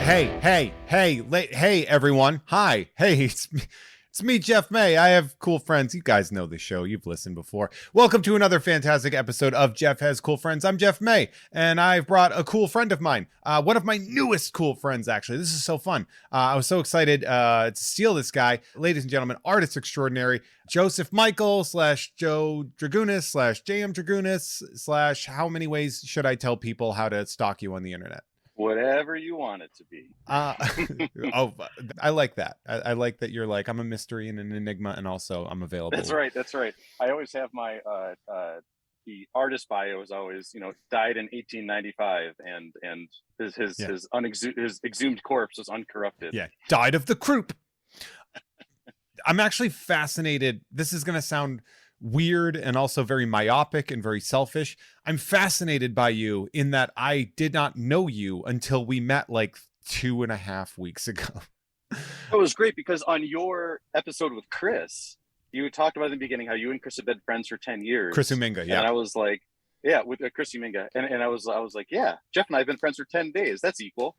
Hey, everyone. Hi. Hey, it's me, Jeff May. I have cool friends. You guys know the show. You've listened before. Welcome to another fantastic episode of Jeff Has Cool Friends. I'm Jeff May, and I've brought a cool friend of mine. One of my newest cool friends, actually. This is so fun. I was so excited to steal this guy. Ladies and gentlemen, artist extraordinary, Joseph Michael / Joe Dragunas / JM Dragunas / how many ways should I tell people how to stalk you on the internet? Whatever you want it to be. Oh, I like that. I like that you're like, I'm a mystery and an enigma, and also I'm available. That's right. I always have my the artist bio is always, died in 1895, and his exhumed corpse is uncorrupted. Yeah, died of the croup. I'm actually fascinated. This is going to sound weird and also very myopic and very selfish. I'm fascinated by you in that I did not know you until we met like 2.5 weeks ago. It was great because on your episode with Chris, you talked about in the beginning how you and Chris have been friends for 10 years. Chris Uminga, yeah. And I was like, yeah, with Chris Uminga. And I was like, yeah, Jeff and I have been friends for 10 days. That's equal.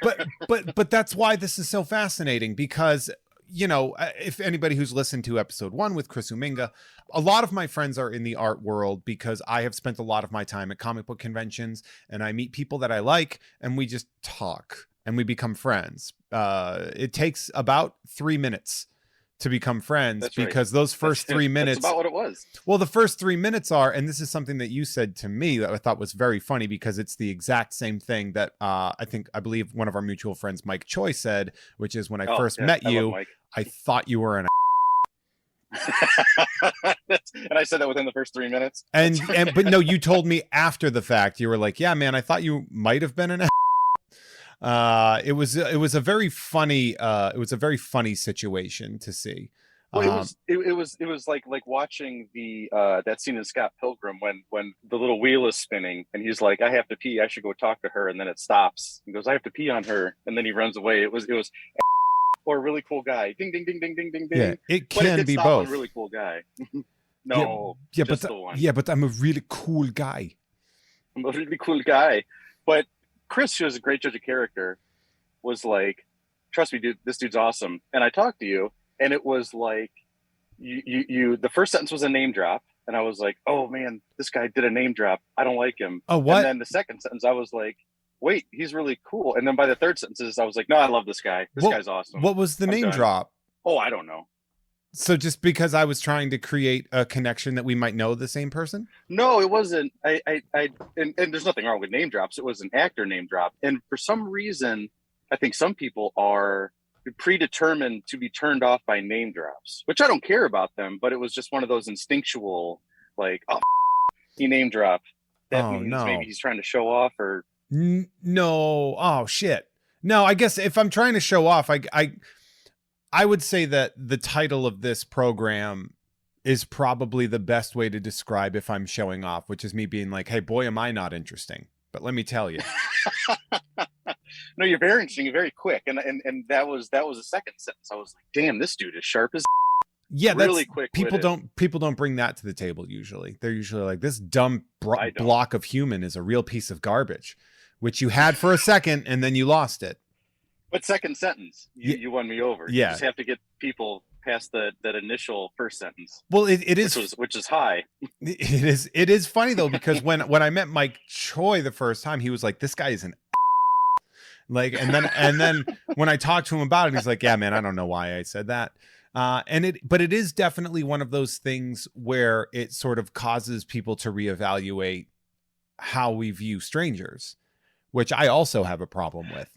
but that's why this is so fascinating, because if anybody who's listened to episode 1 with Chris Uminga, a lot of my friends are in the art world because I have spent a lot of my time at comic book conventions, and I meet people that I like, and we just talk and we become friends. It takes about 3 minutes to become friends. That's because right. Those first 3 minutes. That's about what it was. Well, the first 3 minutes are, and this is something that you said to me that I thought was very funny, because it's the exact same thing that I believe one of our mutual friends, Mike Choi, said, which is when I first met you, I thought you were an and I said that within the first 3 minutes. But no, you told me after the fact. You were like, yeah, man, I thought you might have been an it was a very funny situation to see. Well, it was like watching the that scene in Scott Pilgrim when the little wheel is spinning and he's like, I have to pee, I should go talk to her, and then it stops. He goes, I have to pee on her, and then he runs away. It was or a really cool guy. Ding ding ding ding ding ding ding. Yeah, it can be both. A really cool guy. No, yeah, but I'm a really cool guy. I'm a really cool guy. But Chris, who is a great judge of character, was like, trust me, dude, this dude's awesome. And I talked to you, and it was like, you the first sentence was a name drop, and I was like, oh man, this guy did a name drop. I don't like him. Oh, what? And then the second sentence, I was like, wait, he's really cool. And then by the third sentence, I was like, no, I love this guy. This guy's awesome. What was the name drop? Oh, I don't know. So just because I was trying to create a connection that we might know the same person? No, it wasn't. And there's nothing wrong with name drops. It was an actor name drop. And for some reason, I think some people are predetermined to be turned off by name drops, which I don't care about them, but it was just one of those instinctual, like, oh, he name dropped. That means maybe he's trying to show off or... No. Oh, shit. No, I guess if I'm trying to show off, I would say that the title of this program is probably the best way to describe if I'm showing off, which is me being like, hey, boy, am I not interesting. But let me tell you. No, you're very interesting. You're very quick. And that was a second sentence. I was like, damn, this dude is sharp as... Yeah, really that's quick. People don't bring that to the table usually. They're usually like, this dumb block of human is a real piece of garbage, which you had for a second and then you lost it. But second sentence, you won me over. Yeah. You just have to get people past that initial first sentence. Well, it is, which is high. It is funny though, because when I met Mike Choi the first time, he was like, this guy is an like, and then when I talked to him about it, he's like, yeah, man, I don't know why I said that. But it is definitely one of those things where it sort of causes people to reevaluate how we view strangers, which I also have a problem with.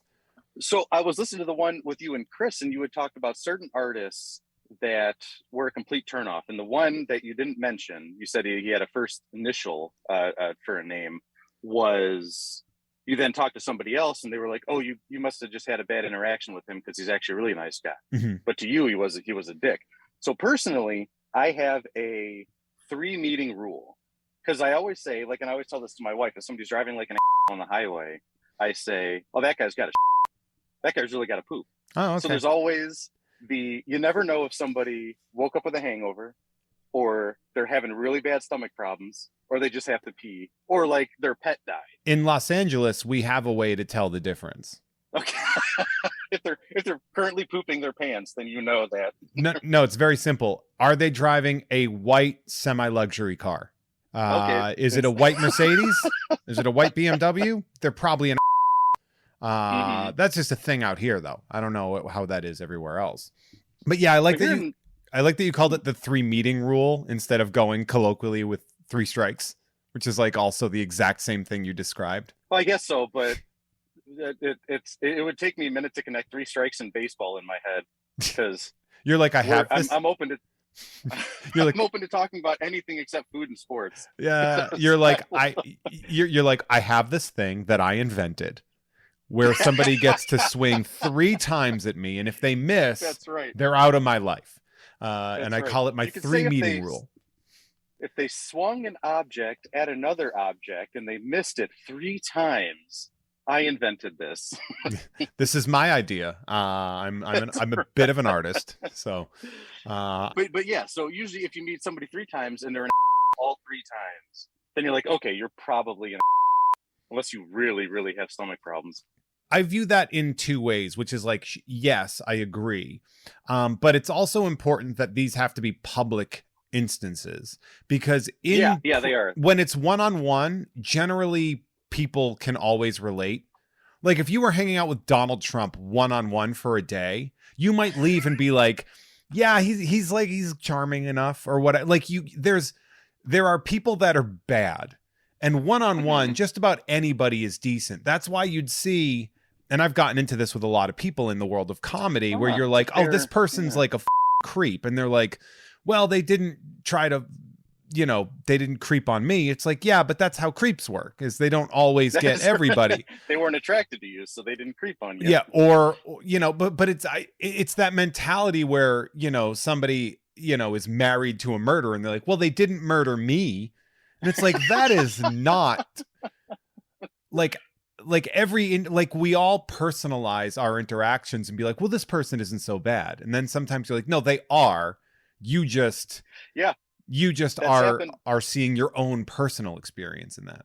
So I was listening to the one with you and Chris, and you had talked about certain artists that were a complete turnoff. And the one that you didn't mention, you said he had a first initial for a name, was you then talked to somebody else and they were like, oh, you must have just had a bad interaction with him because he's actually a really nice guy. Mm-hmm. But to you, he was a dick. So personally, I have a 3-meeting rule, because I always say, like, and I always tell this to my wife, if somebody's driving like an on the highway, I say, oh, that guy's got a that guy's really got to poop. Oh, okay. So there's always you never know if somebody woke up with a hangover, or they're having really bad stomach problems, or they just have to pee, or like their pet died. In Los Angeles, we have a way to tell the difference. Okay. If they're currently pooping their pants, then you know that. No, it's very simple. Are they driving a white semi-luxury car? Okay. Is it a white Mercedes? Is it a white BMW? They're probably an. That's just a thing out here, though. I don't know how that is everywhere else. But yeah, I like that you called it the 3 meeting rule instead of going colloquially with 3 strikes, which is like also the exact same thing you described. Well, I guess so, but it would take me a minute to connect 3 strikes in baseball in my head, because you're like, I have this. I'm open to. You're like, I'm open to talking about anything except food and sports. Yeah, you're like you're like, I have this thing that I invented, where somebody gets to swing 3 times at me, and if they miss, that's right, they're out of my life. And I call it my 3 meeting rule. If they swung an object at another object and they missed it 3 times, I invented this. This is my idea. I'm a bit of an artist, so. But yeah, so usually if you meet somebody 3 times and they're an all 3 times, then you're like, okay, you're probably an unless you really, really have stomach problems. I view that in 2 ways, which is like, yes, I agree. But it's also important that these have to be public instances, because they are. When it's one-on-one, generally people can always relate. Like if you were hanging out with Donald Trump one-on-one for a day, you might leave and be like, yeah, he's charming enough or what. Like there are people that are bad, and one-on-one, just about anybody is decent. That's why you'd see, and I've gotten into this with a lot of people in the world of comedy, where you're like, oh, this person's like a creep. And they're like, well, they didn't try to, they didn't creep on me. It's like, yeah, but that's how creeps work, is they don't always get everybody. They weren't attracted to you, so they didn't creep on you. Yeah. Or, but it's that mentality where, somebody, is married to a murderer and they're like, well, they didn't murder me. And it's like, that is not like we all personalize our interactions and be like, well, this person isn't so bad. And then sometimes you're like, no, they are. You just are seeing your own personal experience in that.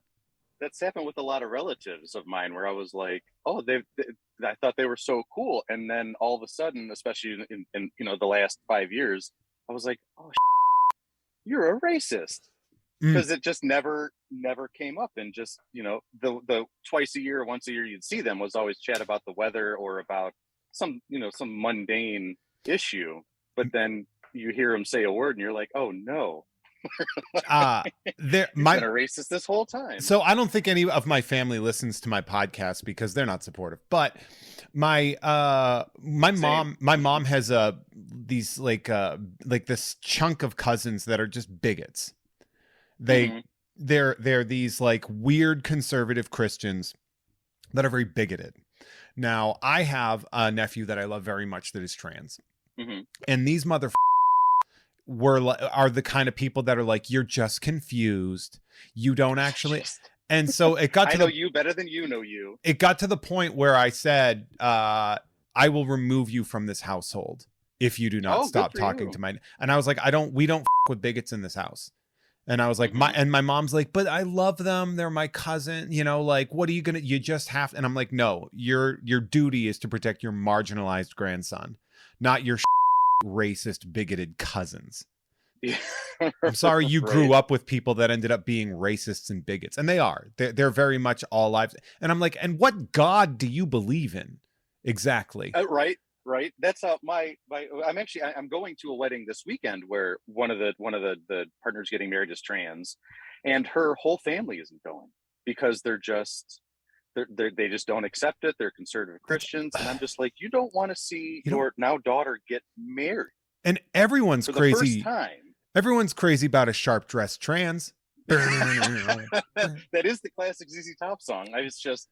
That's happened with a lot of relatives of mine, where I was like, oh, I thought they were so cool. And then all of a sudden, especially in the last 5 years, I was like, oh, you're a racist. Because it just never came up. And just, the twice a year, once a year you'd see them was always chat about the weather or about some mundane issue. But then you hear them say a word and you're like, oh no. Been a racist this whole time. So I don't think any of my family listens to my podcast because they're not supportive. But my mom has these like this chunk of cousins that are just bigots. They're these like weird conservative Christians that are very bigoted. Now, I have a nephew that I love very much that is trans, and these motherfuckers are the kind of people that are like, you're just confused. You don't actually. And so it got to I know you better than you know you. It got to the point where I said, I will remove you from this household if you do not stop talking to my. And I was like, we don't with bigots in this house. And I was like, my mom's like, but I love them. They're my cousin. Like, what are you you just have. And I'm like, no, your duty is to protect your marginalized grandson, not your racist, bigoted cousins. Yeah. I'm sorry you grew up with people that ended up being racists and bigots. And they are. They're very much all lives. And I'm like, and what God do you believe in? Exactly. Right. That's how I'm going to a wedding this weekend where one of the partners getting married is trans, and her whole family isn't going because they just don't accept it. They're conservative Christians. And I'm just like, you don't want to see your now daughter get married. And everyone's for crazy. The first time. Everyone's crazy about a sharp dressed trans. That is the classic ZZ Top song. It's just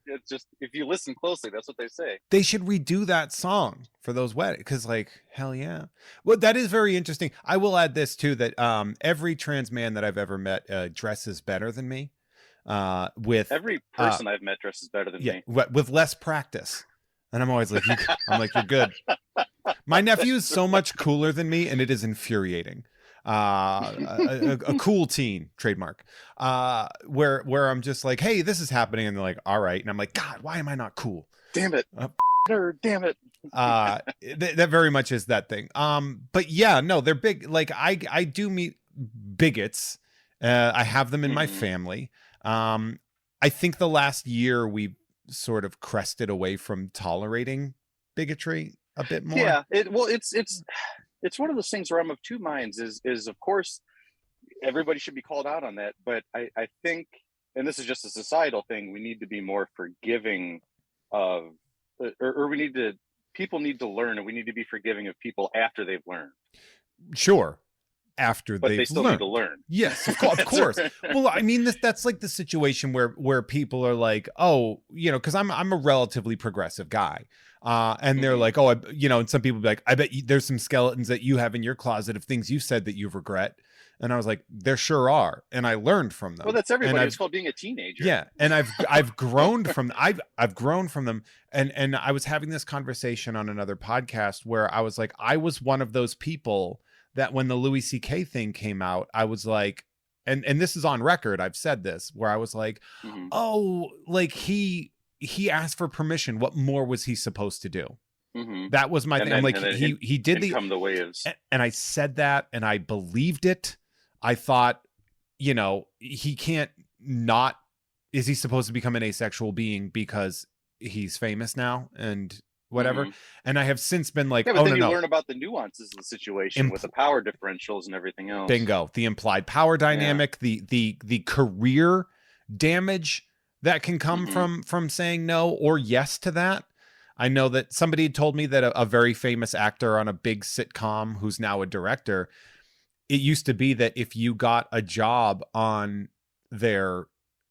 if you listen closely, that's what they say. They should redo that song for those weddings, because like, hell yeah. Well, that is very interesting. I will add this too, that every trans man that I've ever met dresses better than me. With every person I've met dresses better than me. With less practice. And I'm always like, you're good. My nephew is so much cooler than me, and it is infuriating. A cool teen trademark, where I'm just like, hey, this is happening, and they're like, all right, and I'm like, God, why am I not cool? Damn it. nerd, damn it. That very much is that thing. But yeah, no, they're big. Like I do meet bigots. I have them in my family. I think the last year we sort of crested away from tolerating bigotry a bit more. Yeah, it's one of those things where I'm of two minds. Is of course everybody should be called out on that, but I think, and this is just a societal thing, we need to be more forgiving of, or people need to learn, and we need to be forgiving of people after they've learned. Sure. After but they've they still learned. Need to learn. Yes, of course. Well, I mean, that's like the situation where people are like, oh, you know, because I'm a relatively progressive guy, and they're like, oh, and some people be like, I bet there's some skeletons that you have in your closet of things you said that you regret. And I was like, there sure are, and I learned from them. Well, that's everybody. It's called being a teenager. Yeah, and I've grown from I've grown from them, and I was having this conversation on another podcast where I was like, I was one of those people that when the Louis C.K. thing came out, I was like, and this is on record, I've said this, where I was like, oh, like he asked for permission. What more was he supposed to do? That was my thing. I'm like, he did come the waves. And I said that, and I believed it. I thought, you know, he can't not, is he supposed to become an asexual being because he's famous now? And whatever. And I have since been like, yeah, but then you learn about the nuances of the situation with the power differentials and everything else. Bingo. The implied power dynamic, the career damage that can come from saying no or yes to that. I know that somebody told me that a very famous actor on a big sitcom who's now a director, it used to be that if you got a job on their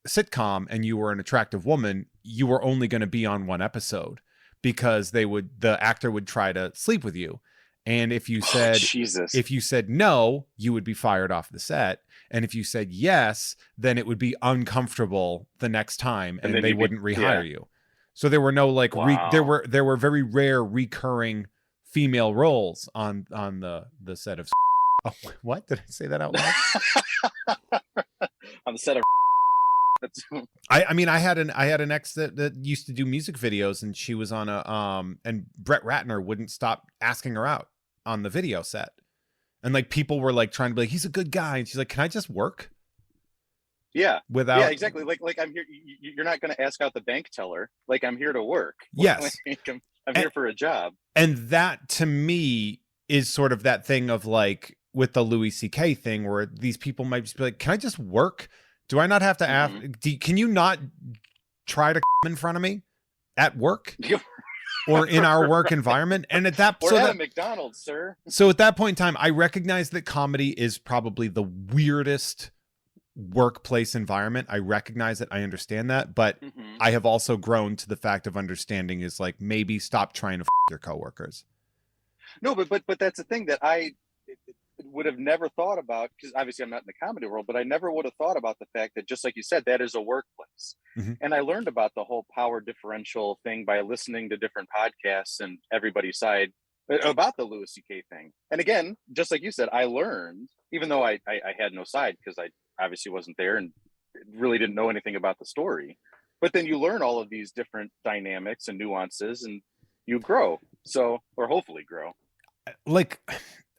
sitcom and you were an attractive woman, you were only going to be on one episode, because the actor would try to sleep with you. And if you said no, you would be fired off the set. And if you said yes, then it would be uncomfortable the next time, and they wouldn't rehire you. So there were no like there were very rare recurring female roles on the set of. Oh, what did I say that out loud? On the set of. I mean, I had an ex that used to do music videos, and she was on and Brett Ratner wouldn't stop asking her out on the video set, and like people were like trying to be like, he's a good guy, and she's like, can I just work? Yeah, without exactly. Like I'm here. You're not going to ask out the bank teller. Like, I'm here to work. Yes, I'm here for a job. And that to me is sort of that thing of like with the Louis C.K. thing, where these people might just be like, can I just work? Do I not have to ask? Can you not try to in front of me at work or in our work environment? And at that or at a McDonald's, sir. So at that point in time, I recognize that comedy is probably the weirdest workplace environment. I recognize it. I understand that, but I have also grown to the fact of understanding is like, maybe stop trying to your coworkers. No, but that's the thing that I would have never thought about, because obviously I'm not in the comedy world, but I never would have thought about the fact that, just like you said, that is a workplace. And I learned about the whole power differential thing by listening to different podcasts and everybody's side about the Louis C.K. thing. And again, just like you said, I learned, even though I had no side, because I obviously wasn't there and really didn't know anything about the story. But then you learn all of these different dynamics and nuances, and you grow. So, or hopefully grow. Like,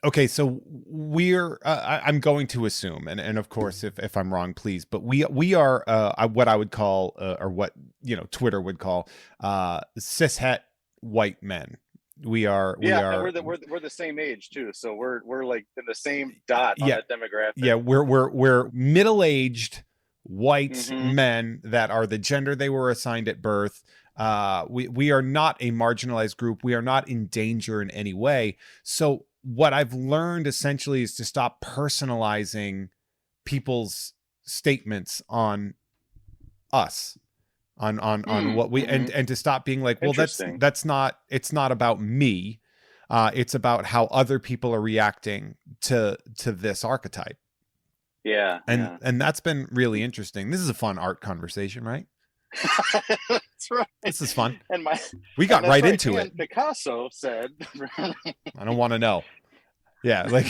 okay, so we're I'm going to assume, and of course if I'm wrong, please, but we are what I would call or what, you know, Twitter would call cishet white men. We're the same age too, so we're like in the same dot on that demographic. Yeah, we're middle-aged white men that are the gender they were assigned at birth. We are not a marginalized group. We are not in danger in any way. So what I've learned essentially is to stop personalizing people's statements on us, on what we, and to stop being like, well, that's not, it's not about me. It's about how other people are reacting to this archetype. Yeah. And that's been really interesting. This is a fun art conversation, right? That's right. This is fun. And we got right into it. Picasso said, I don't want to know. Yeah, like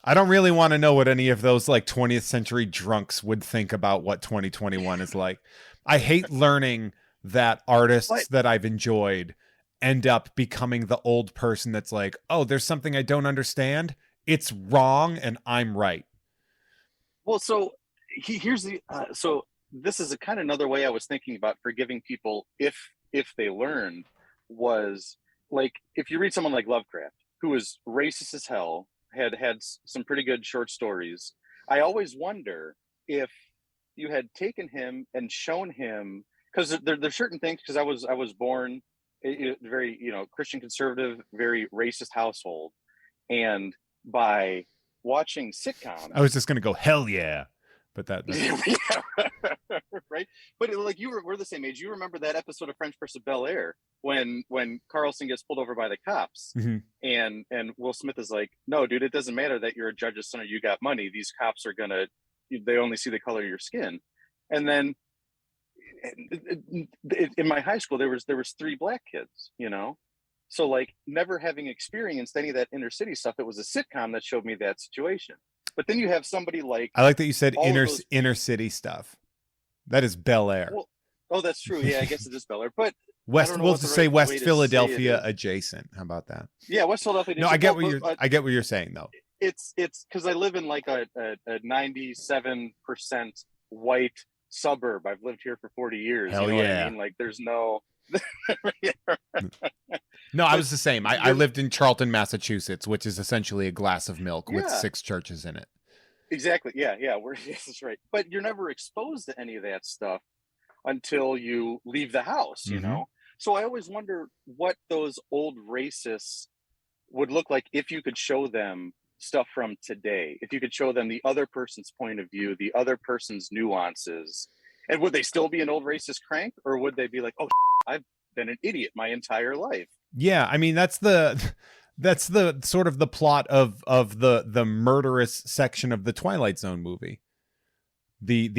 I don't really want to know what any of those like 20th century drunks would think about what 2021 is like. I hate learning that artists that I've enjoyed end up becoming the old person that's like, oh, there's something I don't understand. It's wrong and I'm right. Well, so here's the so this is a kind of another way I was thinking about forgiving people if they learned was like if you read someone like Lovecraft, who was racist as hell, had some pretty good short stories. I always wonder if you had taken him and shown him, because there's certain things, because I was born a very Christian conservative, very racist household, and by watching sitcoms, I was just gonna go hell yeah, but that right. But like we're the same age. You remember that episode of French versus Bel Air when Carlson gets pulled over by the cops, mm-hmm. and Will Smith is like, no, dude, it doesn't matter that you're a judge's son or you got money. These cops are they only see the color of your skin. And then in my high school, there was 3 black kids, so like never having experienced any of that inner city stuff. It was a sitcom that showed me that situation. But then you have somebody like, I like that you said inner city stuff. That is Bel Air. Well, oh, that's true. Yeah, I guess it is Bel Air, but West. We'll just say West Philadelphia adjacent. How about that? Yeah, West Philadelphia. No, I get what you're saying though. It's because I live in like a 97% white suburb. I've lived here for 40 years. Hell What yeah! I mean? Like, there's no. No, I was the same. I lived in Charlton, Massachusetts, which is essentially a glass of milk with 6 churches in it. Exactly. Yeah. That's right. But you're never exposed to any of that stuff until you leave the house, Mm-hmm. So I always wonder what those old racists would look like if you could show them stuff from today, if you could show them the other person's point of view, the other person's nuances, and would they still be an old racist crank, or would they be like, oh, I've been an idiot my entire life? Yeah, I mean that's the sort of the plot of the murderous section of the Twilight Zone movie. The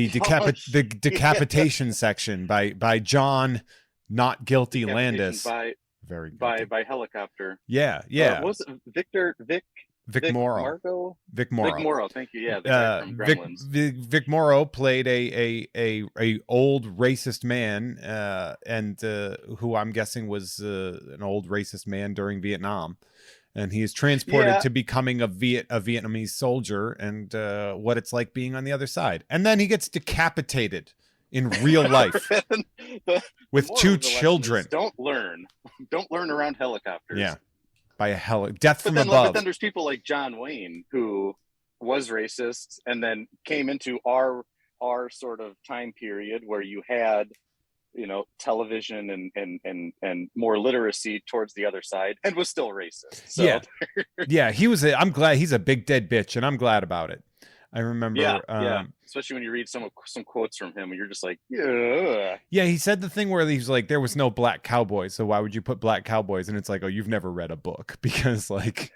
decapitation section by John Not Guilty Landis. Very guilty. by helicopter. Yeah. Was it Vic Morrow. Vic Morrow, thank you. Yeah, the guy from Gremlins. Vic Morrow played a old racist man, and who I'm guessing was an old racist man during Vietnam, and he is transported to becoming a Vietnamese soldier, and what it's like being on the other side, and then he gets decapitated in real life with 2 children. Don't learn around helicopters. Yeah. By a death from above. But then there's people like John Wayne, who was racist and then came into our sort of time period where you had, television and more literacy towards the other side, and was still racist. So. Yeah. Yeah, I'm glad he's a big dead bitch, and I'm glad about it. I remember. Yeah. Especially when you read some quotes from him, and you're just like, yeah. Yeah, he said the thing where he's like, there was no black cowboys, so why would you put black cowboys? And it's like, oh, you've never read a book, because like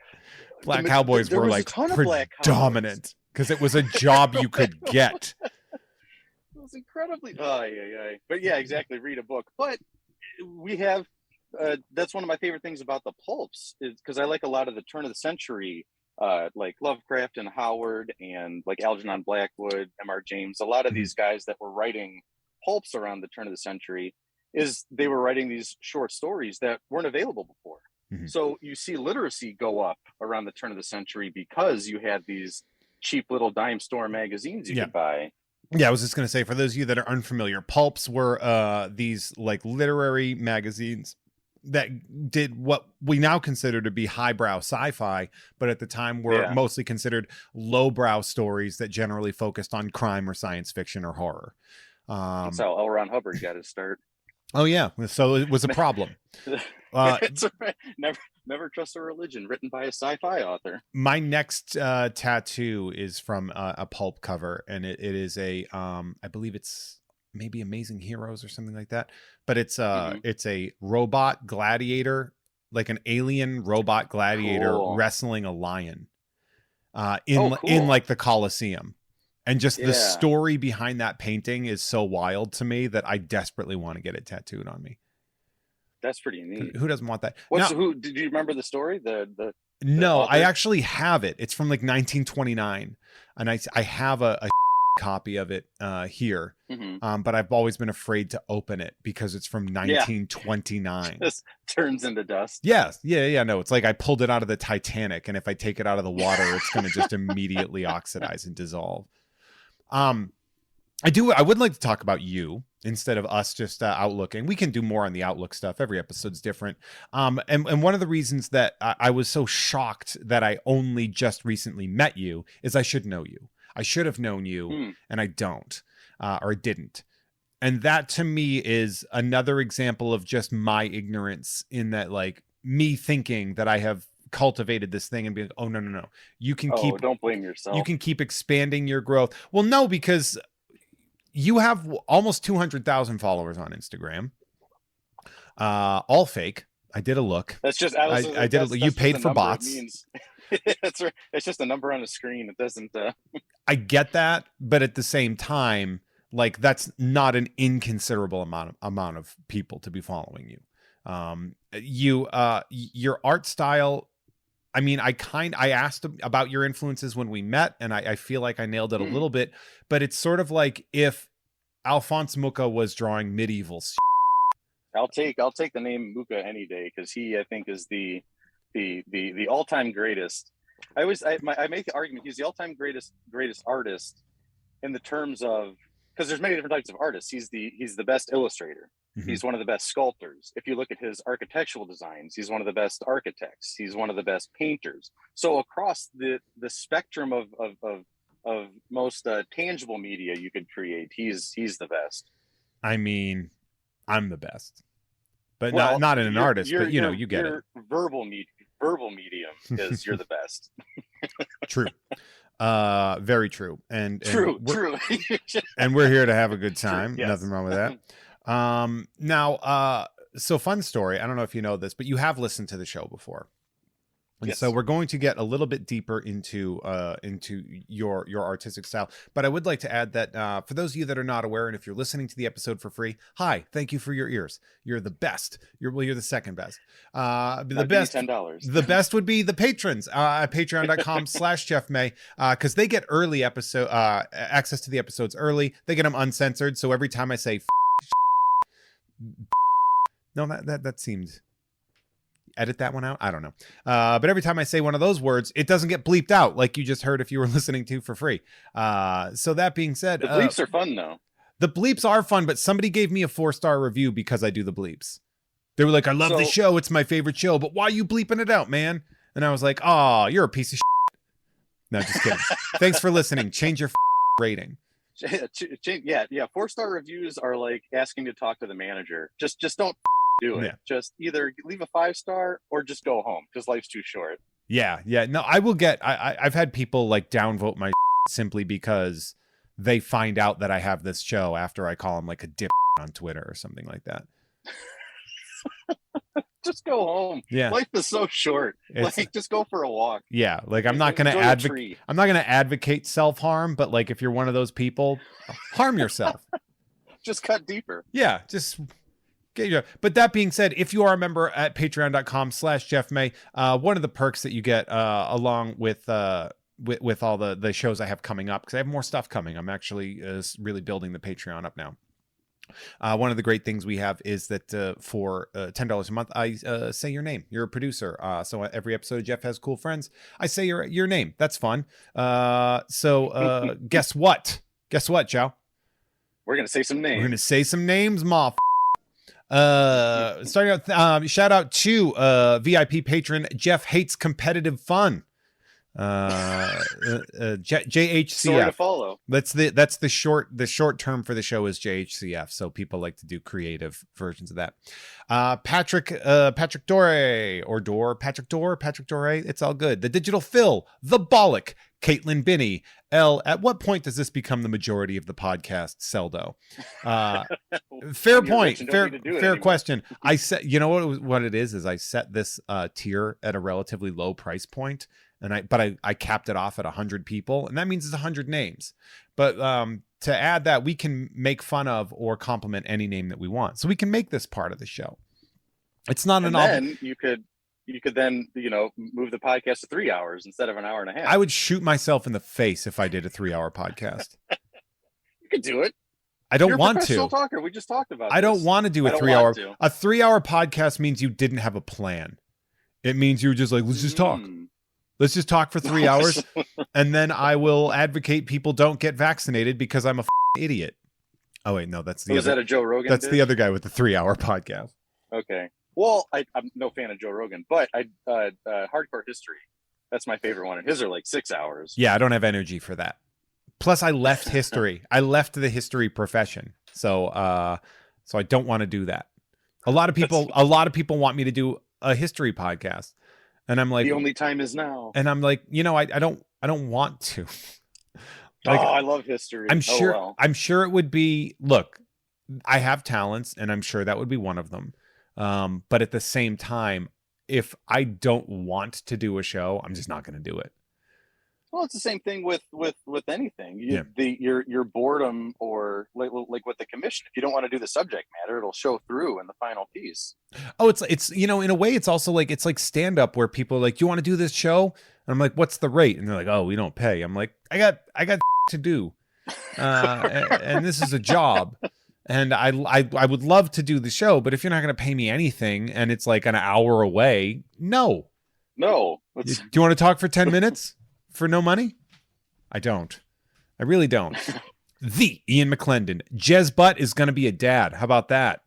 black cowboys were like predominant because it was a job you could get. It was incredibly. But yeah, exactly. Read a book. But we have. That's one of my favorite things about the pulps, is because I like a lot of the turn of the century. Like Lovecraft and Howard, and like Algernon Blackwood, M.R. James, a lot of these guys that were writing pulps around the turn of the century, they were writing these short stories that weren't available before. Mm-hmm. So you see literacy go up around the turn of the century because you had these cheap little dime store magazines you could buy. Yeah, I was just going to say, for those of you that are unfamiliar, pulps were these like literary magazines that did what we now consider to be highbrow sci-fi, but at the time were mostly considered lowbrow stories that generally focused on crime or science fiction or horror. That's how L. Ron Hubbard got his start. Oh yeah, so it was a problem. It's right. Never trust a religion, written by a sci-fi author. My next tattoo is from a pulp cover, and it is a I believe it's maybe Amazing Heroes or something like that, but it's a robot gladiator, like an alien robot gladiator wrestling a lion in like the Colosseum. And just the story behind that painting is so wild to me that I desperately want to get it tattooed on me. That's pretty neat. Who doesn't want that? Who did you remember the story? No, I actually have it. It's from like 1929, and I have a copy of it here. Mm-hmm. But I've always been afraid to open it because it's from 1929. Just turns into dust. Yes. Yeah. No, it's like I pulled it out of the Titanic, and if I take it out of the water, it's going to just immediately oxidize and dissolve. I would like to talk about you instead of us just outlooking. We can do more on the outlook stuff. Every episode's different. And one of the reasons that I was so shocked that I only just recently met you is I should know you. I should have known you, and I don't, or didn't. And that to me is another example of just my ignorance, in that, like, me thinking that I have cultivated this thing and being, oh, no. You can don't blame yourself. You can keep expanding your growth. Well, no, because you have almost 200,000 followers on Instagram. All fake. I did a look. That's just, I did. You paid for bots. That's right. It's just a number on a screen. It doesn't. I get that, but at the same time, like, that's not an inconsiderable amount of people to be following you. Your art style. I mean, I asked about your influences when we met, and I feel like I nailed it a little bit, but it's sort of like if Alphonse Mucha was drawing medieval. I'll take the name Mucha any day, because he, I think, is the all-time greatest. I make the argument he's the all-time greatest artist in the terms of, because there's many different types of artists. He's the best illustrator. Mm-hmm. He's one of the best sculptors. If you look at his architectural designs, he's one of the best architects. He's one of the best painters. So across the spectrum of most tangible media you could create, he's the best. I mean, I'm the best, but not in an artist. But you get it. Verbal medium is you're the best. True. Very true. And true. And we're here to have a good time. Yes. Nothing wrong with that. Now, so fun story. I don't know if you know this, but you have listened to the show before. And yes. So we're going to get a little bit deeper into your artistic style. But I would like to add that for those of you that are not aware, and if you're listening to the episode for free, hi, thank you for your ears. You're the best. You're the second best. The best, $10. The best would be the patrons at patreon.com/JeffMay, because they get early episode access to the episodes early. They get them uncensored. So every time I say no, that seemed. Edit that one out. I don't know. But every time I say one of those words, it doesn't get bleeped out like you just heard if you were listening to for free. So that being said, the bleeps are fun though. The bleeps are fun, but somebody gave me a 4-star review because I do the bleeps. They were like, I love the show. It's my favorite show, but why are you bleeping it out, man? And I was like, oh, you're a piece of shit. No, just kidding. Thanks for listening. Change your rating. Yeah. 4-star reviews are like asking to talk to the manager. Just don't do it. Yeah. Just either leave a 5-star or just go home, because life's too short. Yeah. No, I will get. I've had people like downvote my simply because they find out that I have this show after I call them like a dip on Twitter or something like that. Just go home. Yeah, life is so short. Like, just go for a walk. Yeah, like I'm not going to advocate. I'm not going to advocate self-harm, but like if you're one of those people, harm yourself. Just cut deeper. Yeah, just. But that being said, if you are a member at patreon.com/JeffMay, one of the perks that you get along with all the shows I have coming up, because I have more stuff coming. I'm actually really building the Patreon up now. One of the great things we have is that for $10 a month, I say your name. You're a producer. So every episode of Jeff Has Cool Friends, I say your name. That's fun. So guess what? Guess what, Joe? We're going to say some names. We're going to say some names, starting out, shout out to VIP patron Jeff Hates Competitive Fun. JHCF. Story to follow. That's the short term for the show is JHCF. So people like to do creative versions of that. Patrick Dore. It's all good. The Digital Phil, the Bollock, Caitlin Binney, L. At what point does this become the majority of the podcast? Seldo. Fair point. Fair question. I set. You know what it is I set this tier at a relatively low price point. But I capped it off at 100 people, and that means it's 100 names. But to add that, we can make fun of or compliment any name that we want, so we can make this part of the show. It's not an. Then you could then move the podcast to 3 hours instead of an hour and a half. I would shoot myself in the face if I did a 3-hour podcast. could do it. I don't You're a want professional to. talker. We just talked about I don't this. want to do I a don't 3 hour. want to. A 3 hour podcast means you didn't have a plan. It means you were just like, let's just talk. Let's just talk for 3 hours, and then I will advocate people don't get vaccinated because I'm a idiot. Oh wait, no, that's the Was that a Joe Rogan? That's the other guy with the 3 hour podcast. Okay. Well, I'm no fan of Joe Rogan, but Hardcore History. That's my favorite one, and his are like 6 hours. Yeah, I don't have energy for that. Plus, I left history. I left the history profession, so I don't want to do that. A lot of people want me to do a history podcast, and I'm like, the only time is now. And I'm like, I don't want to. Like, I love history. I'm sure it would be. Look, I have talents, and I'm sure that would be one of them. But at the same time, if I don't want to do a show, I'm just not going to do it. Well, it's the same thing with anything. Your boredom, or like with the commission. If you don't want to do the subject matter, it'll show through in the final piece. Oh, it's in a way, it's also like stand up where people are like, you want to do this show? And I'm like, what's the rate? And they're like, oh, we don't pay. I'm like, I got to do, and this is a job. And I would love to do the show, but if you're not going to pay me anything and it's like an hour away, no. Do you want to talk for 10 minutes for no money? I don't. I really don't. The Ian McClendon. Jez Butt is going to be a dad. How about that?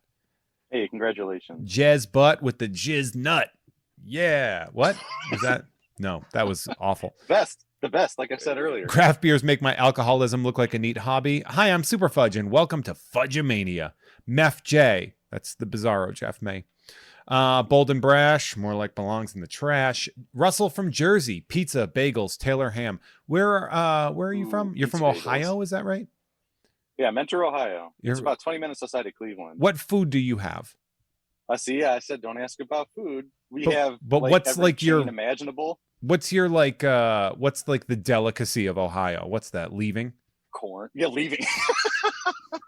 Hey, congratulations. Jez Butt with the jizz nut. Yeah. What was that? No, that was awful. The best, like I said earlier. Craft beers make my alcoholism look like a neat hobby. Hi, I'm Super Fudge, and welcome to Fudgemania. Mef J, that's the Bizarro Jeff May. Bold and Brash, more like belongs in the trash. Russell from Jersey, pizza, bagels, Taylor ham. Where are you from? You're from Ohio, is that right? Yeah, Mentor, Ohio. It's about 20 minutes outside of Cleveland. What food do you have? I said don't ask about food. But what's like your imaginable? What's your what's like the delicacy of Ohio? What's that? Leaving? Corn. Yeah, leaving.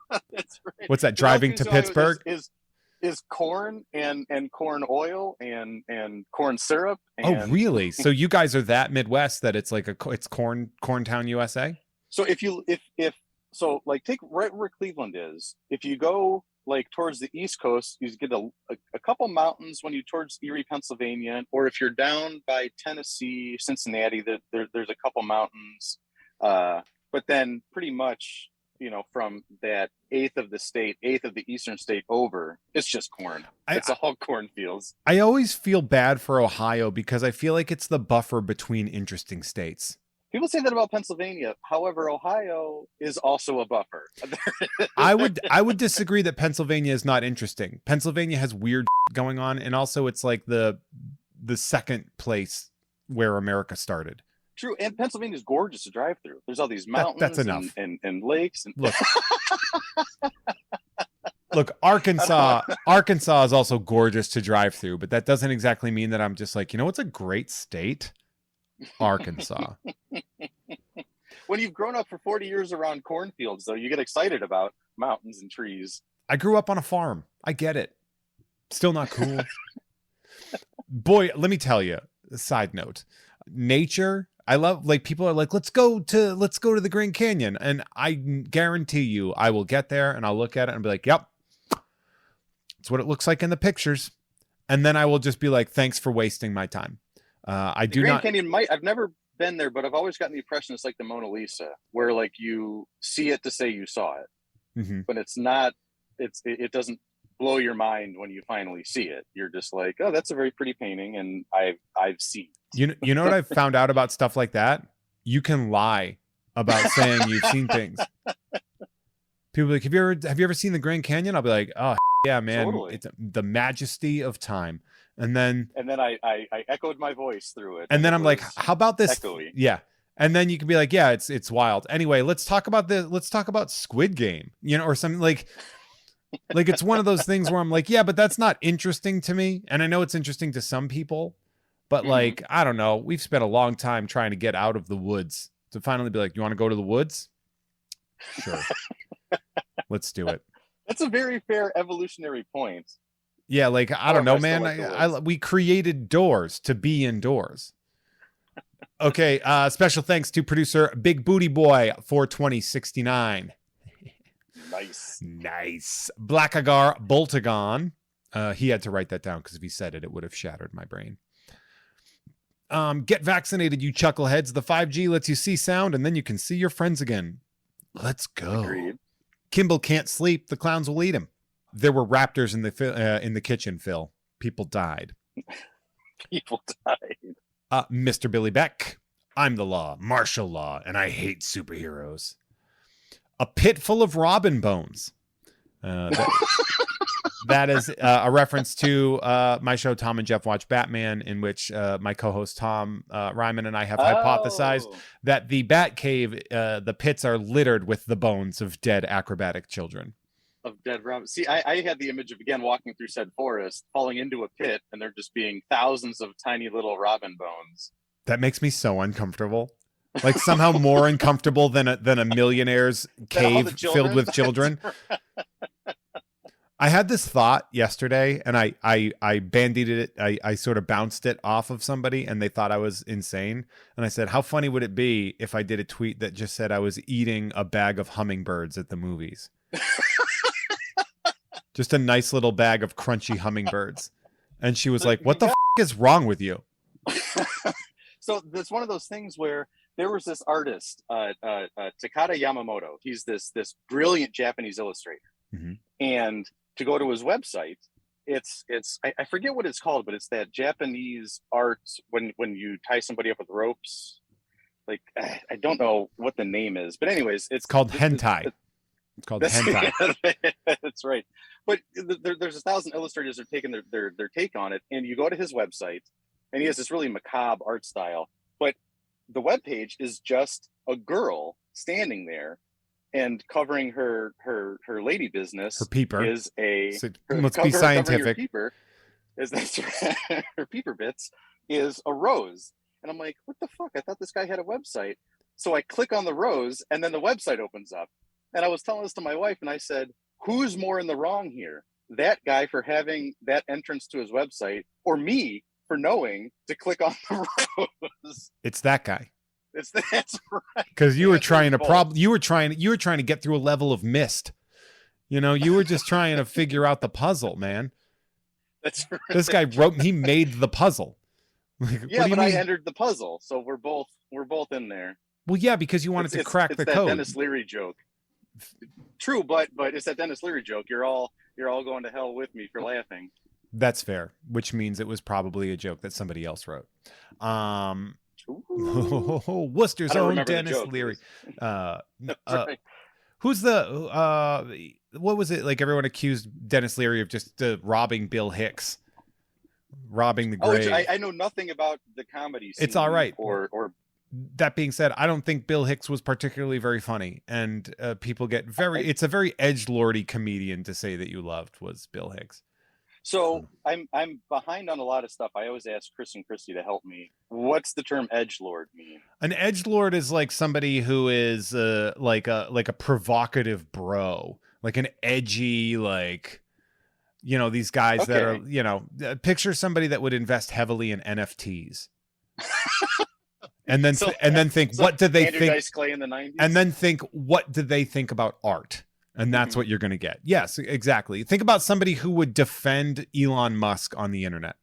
That's right. What's that? Driving to Pittsburgh? Is corn and corn oil and corn syrup. Oh, really? So you guys are that Midwest that it's like it's corn town USA? So if take right where Cleveland is, if you go like towards the East Coast, you get a couple mountains when you towards Erie, Pennsylvania, or if you're down by Tennessee, Cincinnati, there's a couple mountains. But then pretty much, from that eighth of the eastern state over, it's just corn. It's all cornfields. I always feel bad for Ohio because I feel like it's the buffer between interesting states. People say that about Pennsylvania. However, Ohio is also a buffer. I would disagree that Pennsylvania is not interesting. Pennsylvania has weird going on, and also it's like the second place where America started. True, and Pennsylvania is gorgeous to drive through. There's all these mountains that's enough. And lakes. And Look, Arkansas is also gorgeous to drive through, but that doesn't exactly mean that I'm just like, it's a great state. Arkansas. When you've grown up for 40 years around cornfields, though, you get excited about mountains and trees. I grew up on a farm. I get it. Still not cool. Boy, let me tell you, a side note. Nature, I love, like, people are like, let's go to the Grand Canyon. And I guarantee you I will get there and I'll look at it and be like, yep, it's what it looks like in the pictures. And then I will just be like, thanks for wasting my time. Grand Canyon I've never been there, but I've always gotten the impression it's like the Mona Lisa, where like you see it to say you saw it, but it's not. It doesn't blow your mind when you finally see it. You're just like, oh, that's a very pretty painting, and I've seen it. You know what I've found out about stuff like that? You can lie about saying you've seen things. People are like, have you ever seen the Grand Canyon? I'll be like, oh yeah, man, totally. It's the majesty of time. And then I echoed my voice through it. And then I'm like, how about this? Echoey. Yeah. And then you can be like, yeah, it's wild. Anyway, let's talk about Squid Game, or something like it's one of those things where I'm like, yeah, but that's not interesting to me. And I know it's interesting to some people, but like, I don't know. We've spent a long time trying to get out of the woods to finally be like, you want to go to the woods? Sure. Let's do it. That's a very fair evolutionary point. Yeah, like, I don't know, man. We created doors to be indoors. Okay, special thanks to producer Big Booty Boy 42069. Nice. Blackagar Boltagon. He had to write that down because if he said it, it would have shattered my brain. Get vaccinated, you chuckleheads. The 5G lets you see sound, and then you can see your friends again. Let's go. Agreed. Kimball can't sleep. The clowns will eat him. There were raptors in the kitchen, Phil. People died. People died. Mr. Billy Beck. I'm the law, martial law, and I hate superheroes. A pit full of robin bones. That is a reference to my show, Tom and Jeff Watch Batman, in which my co-host Tom Ryman and I have hypothesized that the Bat Cave, the pits are littered with the bones of dead acrobatic children. Of dead robins. See, I had the image of, again, walking through said forest, falling into a pit, and there just being thousands of tiny little robin bones. That makes me so uncomfortable. Like somehow more uncomfortable than a millionaire's cave filled with children. I had this thought yesterday, and I bandied it. I sort of bounced it off of somebody, and they thought I was insane. And I said, how funny would it be if I did a tweet that just said I was eating a bag of hummingbirds at the movies? Just a nice little bag of crunchy hummingbirds. And she was like, what the is wrong with you? So that's one of those things where there was this artist, Takada Yamamoto. He's this brilliant Japanese illustrator. Mm-hmm. And to go to his website, it's I forget what it's called, but it's that Japanese art when you tie somebody up with ropes. Like, I don't know what the name is, but anyways, it's called hentai. It's called hentai. That's right. But there's 1,000 illustrators that are taking their take on it, and you go to his website, and he has this really macabre art style. But the webpage is just a girl standing there, and covering her lady business. Her peeper is a. So, let's be scientific. Her peeper is her peeper bits is a rose, and I'm like, what the fuck? I thought this guy had a website. So I click on the rose, and then the website opens up. And I was telling this to my wife, and I said, who's more in the wrong here? That guy for having that entrance to his website, or me for knowing to click on the rose? It's that guy. That's right. Because you were trying to you were trying to get through a level of mist. You know, you were just trying to figure out the puzzle, man. That's right. This guy he made the puzzle. Like, yeah, but I entered the puzzle, so we're both in there. Well, yeah, because you wanted to crack the that code. Dennis Leary joke. True, but it's that Dennis Leary joke. You're all going to hell with me for laughing. That's fair, which means it was probably a joke that somebody else wrote. Worcester's own Dennis Leary. Right. Who's the what was it, like everyone accused Dennis Leary of just robbing Bill Hicks, robbing the grave. I know nothing about the comedy scene. It's all right. Or that being said, I don't think Bill Hicks was particularly very funny, and people get it's a very edgelordy comedian to say that you loved was Bill Hicks. So I'm behind on a lot of stuff. I always ask Chris and Christy to help me. What's the term edgelord mean? An edgelord is like somebody who is like a provocative bro, like an edgy, like, you know, these guys that are, you know, picture somebody that would invest heavily in NFTs. And then think, what did they think? Dice Clay in the 90s? And then think, what did they think about art? And that's what you're going to get. Yes, exactly. Think about somebody who would defend Elon Musk on the internet.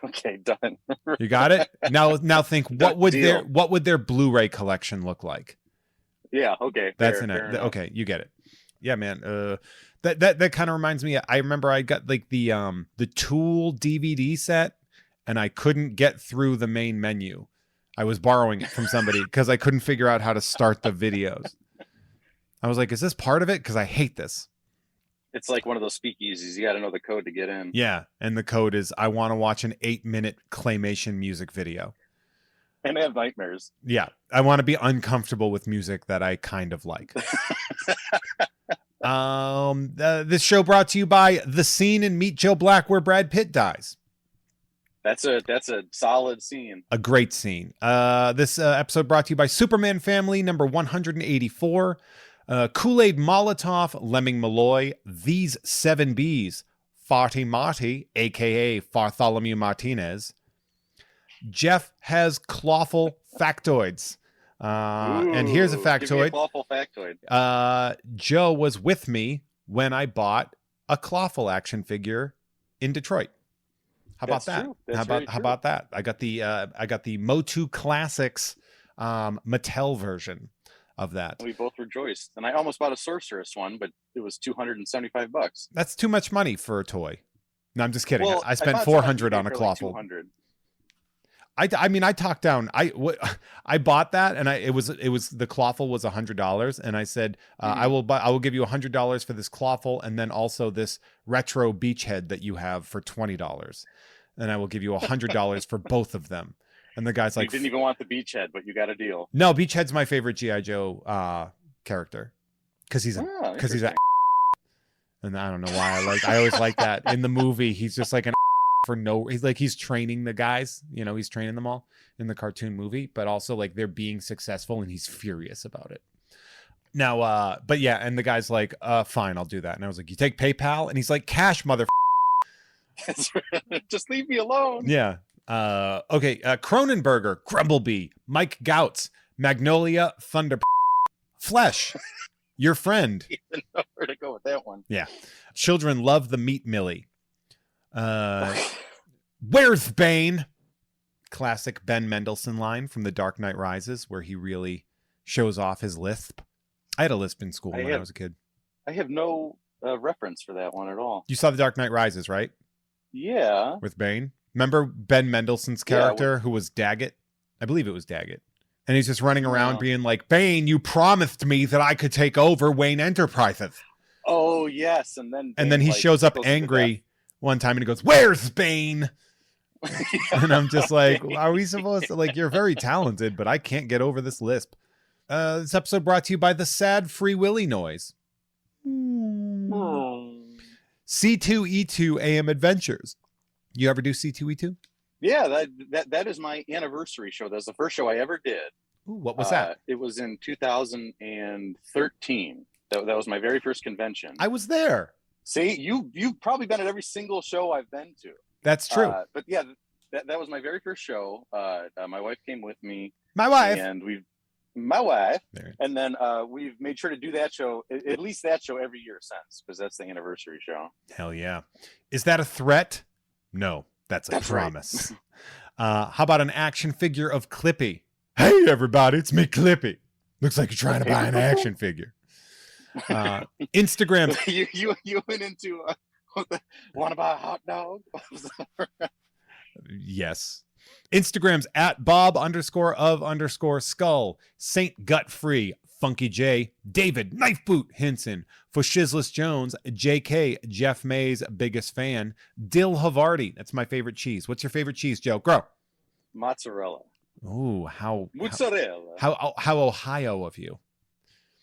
Okay, done. You got it? Now think, what would their Blu-ray collection look like? Yeah, okay. That's okay, you get it. Yeah, man. That kind of reminds me, I remember I got like the Tool DVD set, and I couldn't get through the main menu. I was borrowing it from somebody because I couldn't figure out how to start the videos. I was like, is this part of it? Because I hate this. It's like one of those speakeasies. You got to know the code to get in. Yeah. And the code is, I want to watch an 8-minute claymation music video. And have nightmares. Yeah. I want to be uncomfortable with music that I kind of like. This show brought to you by the scene in Meet Joe Black where Brad Pitt dies. That's a solid scene. A great scene. This episode brought to you by Superman Family number 184. Kool-Aid Molotov, Lemming Malloy, These 7 Bs, Farty Marty, a.k.a. Bartholomew Martinez. Jeff has clawful factoids. And here's a Give me a factoid. clawful factoid. Joe was with me when I bought a Clawful action figure in Detroit. How about That's that? true. That's How very about true. that? I got the Motu Classics Mattel version of that. We both rejoiced, and I almost bought a Sorceress one, but it was $275. That's too much money for a toy. No, I'm just kidding. Well, I spent found some $400 on eBay a for like Clawful. $200. I mean, I talked down. I bought that, and it was the Clawful was $100, and I said I will give you $100 for this Clawful, and then also this retro Beachhead that you have for $20, and I will give you $100 for both of them. And the guy's like, you didn't even want the Beachhead, but you got a deal. No, Beachhead's my favorite GI Joe character because he's a and I don't know why I always like that in the movie. He's just like he's training the guys, he's training them all in the cartoon movie, but also like they're being successful and he's furious about it. Now, but yeah, and the guy's like, fine, I'll do that. And I was like, you take PayPal? And he's like, cash, mother. Just leave me alone. Yeah. Okay. Cronenberger, Grumblebee, Mike Gouts, Magnolia, Thunder, Flesh, your friend. I don't know where to go with that one. Yeah. Children love the Meat Millie. Where's Bane? Classic Ben Mendelsohn line from The Dark Knight Rises, where he really shows off his lisp. I had a lisp in school when I was a kid. I have no reference for that one at all. You saw The Dark Knight Rises, right? Yeah. With Bane. Remember Ben Mendelsohn's character who was Daggett? I believe it was Daggett. And he's just running around being like, Bane, you promised me that I could take over Wayne Enterprises. Oh, yes. And then he shows up angry one time and he goes, where's Bane? And I'm just like, are we supposed to, like, you're very talented, but I can't get over this lisp. This episode brought to you by the sad Free Willy noise. C2E2 AM Adventures. You ever do C2E2? Yeah, that is my anniversary show. That's the first show I ever did. Ooh, what was that? It was in 2013. That was my very first convention. I was there. See, you've probably been at every single show I've been to. That's true. But yeah, that was my very first show. My wife came with me. My wife. And and then we've made sure to do that show, at least that show every year since, because that's the anniversary show. Hell yeah. Is that a threat? No, that's a promise. Right. How about an action figure of Clippy? Hey, everybody, it's me, Clippy. Looks like you're trying to buy an action figure. Instagram. You went into want to buy a hot dog? Yes. Instagram's at Bob_of_skull, Saint Gutfree, Funky J, David Knife Boot Hinson, for Shizzless Jones, JK, Jeff May's biggest fan, Dill Havarti. That's my favorite cheese. What's your favorite cheese, Joe? Grow. Mozzarella. Ooh, mozzarella. How Ohio of you.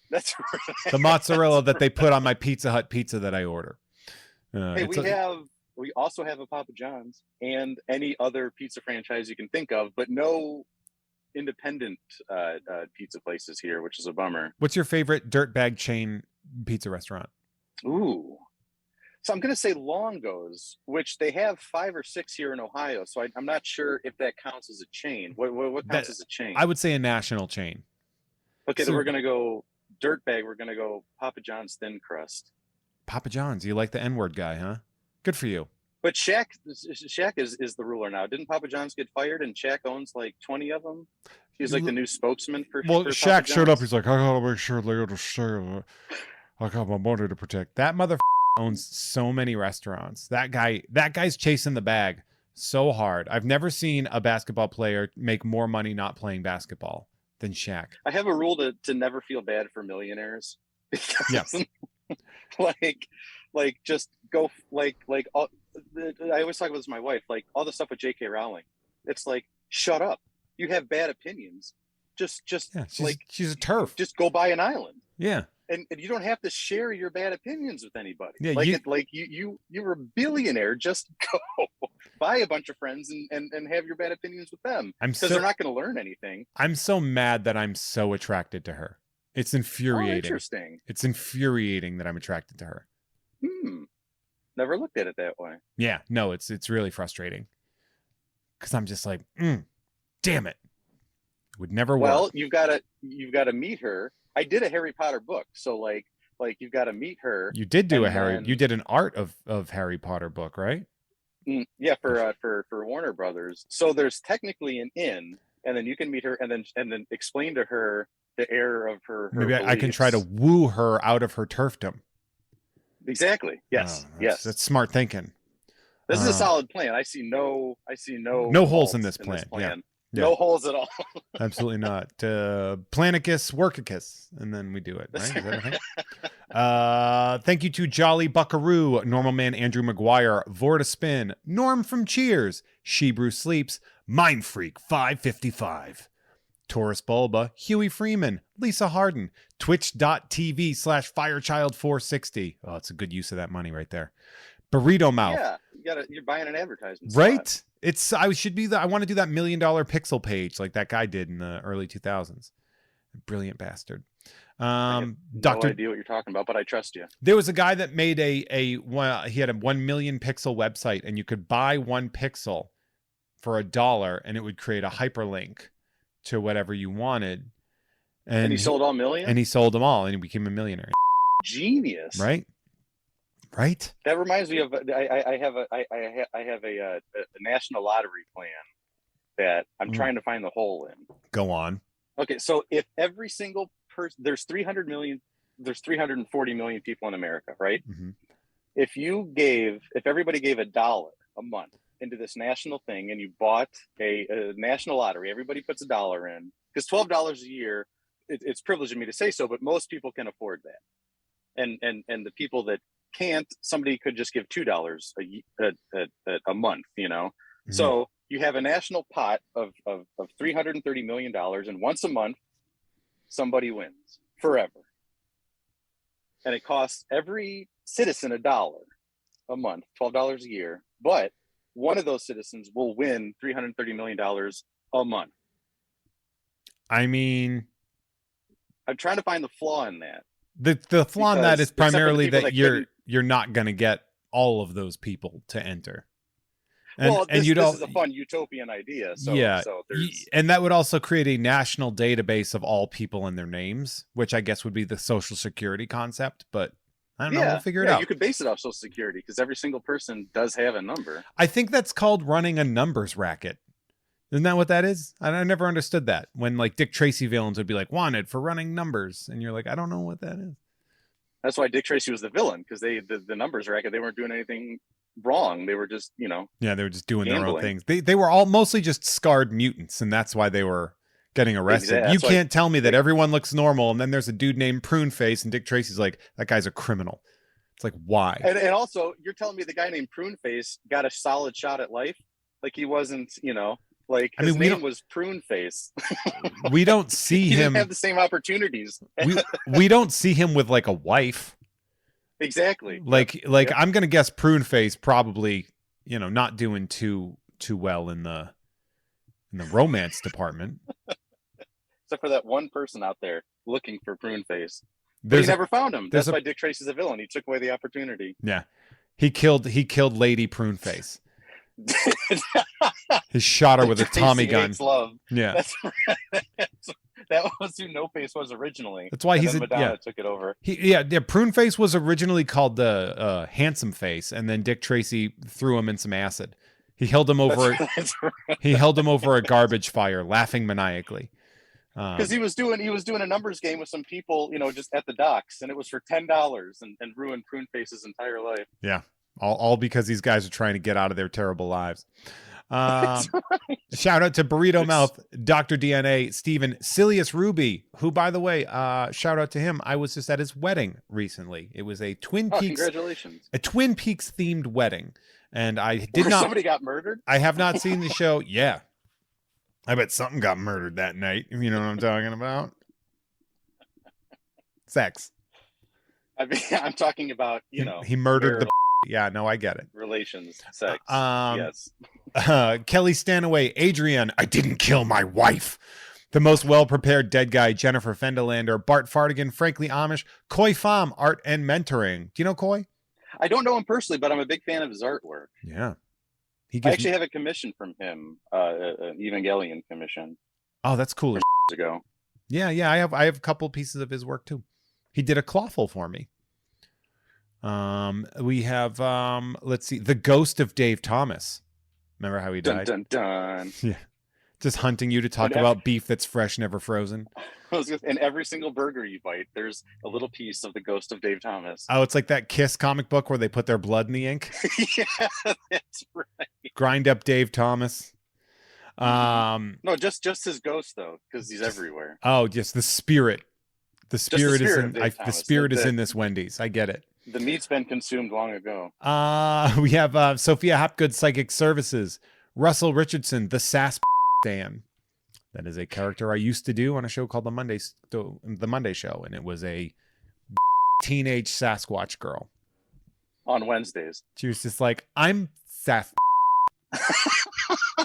That's right. The mozzarella that they put on my Pizza Hut pizza that I order. Hey, we also have a Papa John's and any other pizza franchise you can think of, but no independent pizza places here, which is a bummer. What's your favorite dirtbag chain pizza restaurant? Ooh. So I'm going to say Longo's, which they have 5 or 6 here in Ohio. So I'm not sure if that counts as a chain. What counts as a chain? I would say a national chain. Okay, then we're going to go dirtbag. We're going to go Papa John's thin crust. Papa John's. You like the N-word guy, huh? Good for you. But Shaq is the ruler now. Didn't Papa John's get fired and Shaq owns like 20 of them? He's like the new spokesman for Shaq showed up. He's like, I gotta make sure they understand. I got my money to protect. That mother owns so many restaurants. That guy's chasing the bag so hard. I've never seen a basketball player make more money not playing basketball than Shaq. I have a rule to never feel bad for millionaires. Yes. like just go I always talk about this with my wife, like all the stuff with J.K. Rowling. It's like, shut up. You have bad opinions. Just she's a turf. Just go buy an island. Yeah. And you don't have to share your bad opinions with anybody. Yeah, you're a billionaire. Just go buy a bunch of friends and have your bad opinions with them. Because they're not going to learn anything. I'm so mad that I'm so attracted to her. It's infuriating. Oh, interesting. It's infuriating that I'm attracted to her. Never looked at it that way. Yeah, no, it's really frustrating. Because I'm just like, damn it. Would never work. Well, you've got to meet her. I did a Harry Potter book, so like you've got to meet her. You did do you did an art of Harry Potter book, right? Yeah, for Warner Brothers. So there's technically an in, and then you can meet her, and then explain to her the error of her. Maybe I can try to woo her out of her turfdom. Exactly. Yes. Yes. That's smart thinking. This is a solid plan. I see no holes in this plan. Yeah. No holes at all. Absolutely not. Planicus, Workicus, and then we do it, right? Is that a thing? Thank you to Jolly Buckaroo, Normal Man Andrew McGuire, Vortaspin, Norm from Cheers, Shebrew Sleeps, Mind Freak 555, Taurus Bulba, Huey Freeman, Lisa Harden, Twitch.tv/Firechild460. Oh, it's a good use of that money right there. Burrito Mouth. Yeah, you're buying an advertisement. Right? I want to do that $1 million pixel page like that guy did in the early 2000s. Brilliant bastard. I have no idea what you're talking about, but I trust you. There was a guy that made he had a 1 million pixel website, and you could buy one pixel for $1 and it would create a hyperlink to whatever you wanted. And he sold all million? And he sold them all and he became a millionaire. Genius. Right? That reminds me of I have a national lottery plan that I'm trying to find the hole in. Go on. Okay, so if every single person, there's 340 million people in America, right? Mm-hmm. If everybody gave $1 a month into this national thing, and you bought a national lottery, everybody puts $1 in, because $12 a year, it's privileged of me to say so, but most people can afford that, and the people that can't, somebody could just give $2 a month, you know. Mm-hmm. So you have a national pot of $330 million, and once a month somebody wins forever, and it costs every citizen $1 a month, $12 a year, but one of those citizens will win $330 million a month. I mean, I'm trying to find the flaw in that. The flaw in that is primarily that you're not going to get all of those people to enter. And this is a fun utopian idea. So, yeah, there's... and that would also create a national database of all people and their names, which I guess would be the Social Security concept. But I don't know. We'll figure it out. You could base it off Social Security because every single person does have a number. I think that's called running a numbers racket. Isn't that what that is? I never understood that. When like Dick Tracy villains would be like wanted for running numbers, and you're like, I don't know what that is. That's why Dick Tracy was the villain, because the numbers racket, they weren't doing anything wrong. They were just, you know, they were just doing their own things. They were all mostly just scarred mutants, and that's why they were getting arrested. Exactly. You can't tell me that everyone looks normal, and then there's a dude named Pruneface, and Dick Tracy's like, that guy's a criminal. It's like, why? And also, you're telling me the guy named Pruneface got a solid shot at life? Like he wasn't, you know, like his name was Pruneface. We don't see he him didn't have the same opportunities. we don't see him with like a wife. Exactly. Like I'm gonna guess Pruneface probably, you know, not doing too well in the romance department. Except for that one person out there looking for Pruneface. But he never found him. That's why Dick Tracy's a villain. He took away the opportunity. Yeah. He killed Lady Pruneface. He shot her with a Tommy gun. Love. Yeah. That was who No Face was originally. That's why Madonna took it over. Pruneface was originally called the Handsome Face, and then Dick Tracy threw him in some acid. He held him over. He held him over a garbage fire, laughing maniacally. Because he was doing a numbers game with some people, you know, just at the docks, and it was for $10 and ruined Pruneface's entire life. Yeah, all because these guys are trying to get out of their terrible lives. Right. Shout out to Burrito Mouth, Dr. DNA, Steven, Silius Ruby, who, by the way, shout out to him. I was just at his wedding recently. It was a Twin Peaks. Congratulations! A Twin Peaks themed wedding, and I did not. Somebody got murdered. I have not seen the show. Yeah. I bet something got murdered that night. You know what I'm talking about? Sex. I mean, I'm talking about, you know. He murdered the... Yeah, no, I get it. Relations, sex. Yes. Kelly Stanaway, Adrian, I didn't kill my wife. The most well-prepared dead guy, Jennifer Fendelander, Bart Fardigan, Frankly Amish, Koi Pham, art and mentoring. Do you know Koi? I don't know him personally, but I'm a big fan of his artwork. Yeah. I actually have a commission from him, an Evangelion commission. Oh, that's cool. Ago. Yeah. I have a couple pieces of his work too. He did a clawful for me. We have let's see, The Ghost of Dave Thomas. Remember how he died? Dun dun. Yeah. Just hunting you to talk about beef that's fresh, never frozen. In every single burger you bite, there's a little piece of The Ghost of Dave Thomas. Oh, it's like that Kiss comic book where they put their blood in the ink. Yeah, that's right. Grind up Dave Thomas. No, just his ghost though, because he's everywhere. Oh, just the spirit. The spirit is in. The spirit is in this Wendy's. I get it. The meat's been consumed long ago. We have Sophia Hapgood, Psychic Services. Russell Richardson, the Sass Dan. That is a character I used to do on a show called The Monday Show, and it was a teenage Sasquatch girl. On Wednesdays. She was just like, I'm Sass.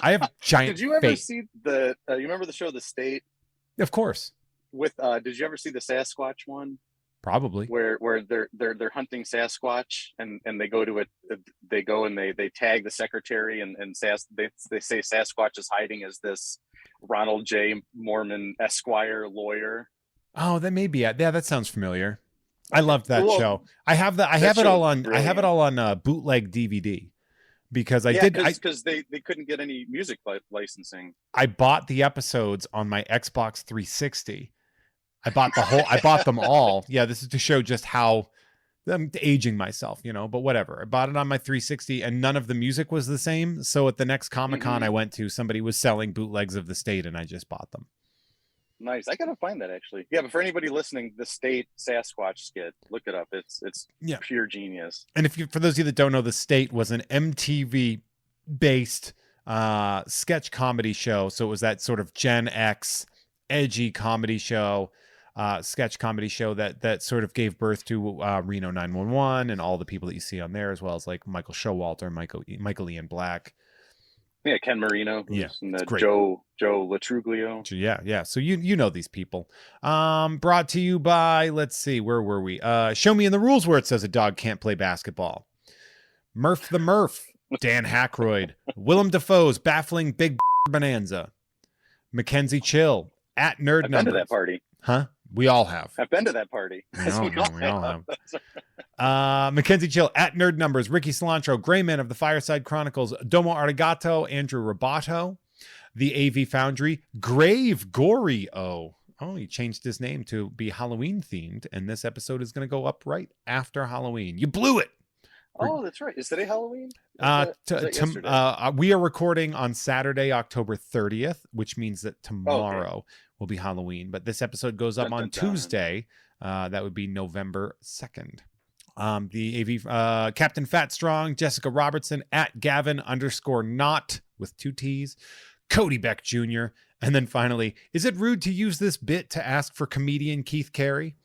I have giant. Did you ever see the? You remember the show The State? Of course. With did you ever see the Sasquatch one? Probably. Where they're hunting Sasquatch and they go to it. They go and they tag the secretary and they say Sasquatch is hiding as this Ronald J. Mormon Esquire lawyer. Oh, that may be it. Yeah, that sounds familiar. I loved that show. I have it all on bootleg DVD. Because because they couldn't get any music licensing. I bought the episodes on my Xbox 360. I bought them all. Yeah, this is to show just how I'm aging myself, but whatever. I bought it on my 360 and none of the music was the same. So at the next Comic-Con I went to, somebody was selling bootlegs of The State and I just bought them. Nice. I gotta find that actually. Yeah, but for anybody listening, The State Sasquatch skit, look it up. It's pure genius. And for those of you that don't know, The State was an MTV based sketch comedy show. So it was that sort of Gen X edgy comedy show, sketch comedy show that sort of gave birth to Reno 911 and all the people that you see on there, as well as like Michael Showalter, Michael Ian Black. Yeah, Ken Marino. Yeah, and Joe Latruglio. Yeah. So you know these people. Brought to you by, let's see, where were we? Show me in the rules where it says a dog can't play basketball. Murph the Murph, Dan Aykroyd, Willem Dafoe's baffling big bonanza, Mackenzie Chill at Nerd I've Numbers. Been to that party. Huh? We all have. I've been to that party. We all have. Mackenzie Chill at Nerd Numbers, Ricky Cilantro, Grayman of the Fireside Chronicles, Domo Arigato, Andrew Roboto, the AV Foundry, Grave Gory O. Oh, he changed his name to be Halloween themed, and this episode is going to go up right after Halloween. You blew it. Oh, that's right. Is today Halloween? We are recording on Saturday, October 30th, which means that tomorrow will be Halloween. But this episode goes up on Tuesday. That would be November 2nd. The AV Captain Fat Strong, Jessica Robertson at Gavin_not with 2 T's, Cody Beck Jr. And then finally, is it rude to use this bit to ask for comedian Keith Carey?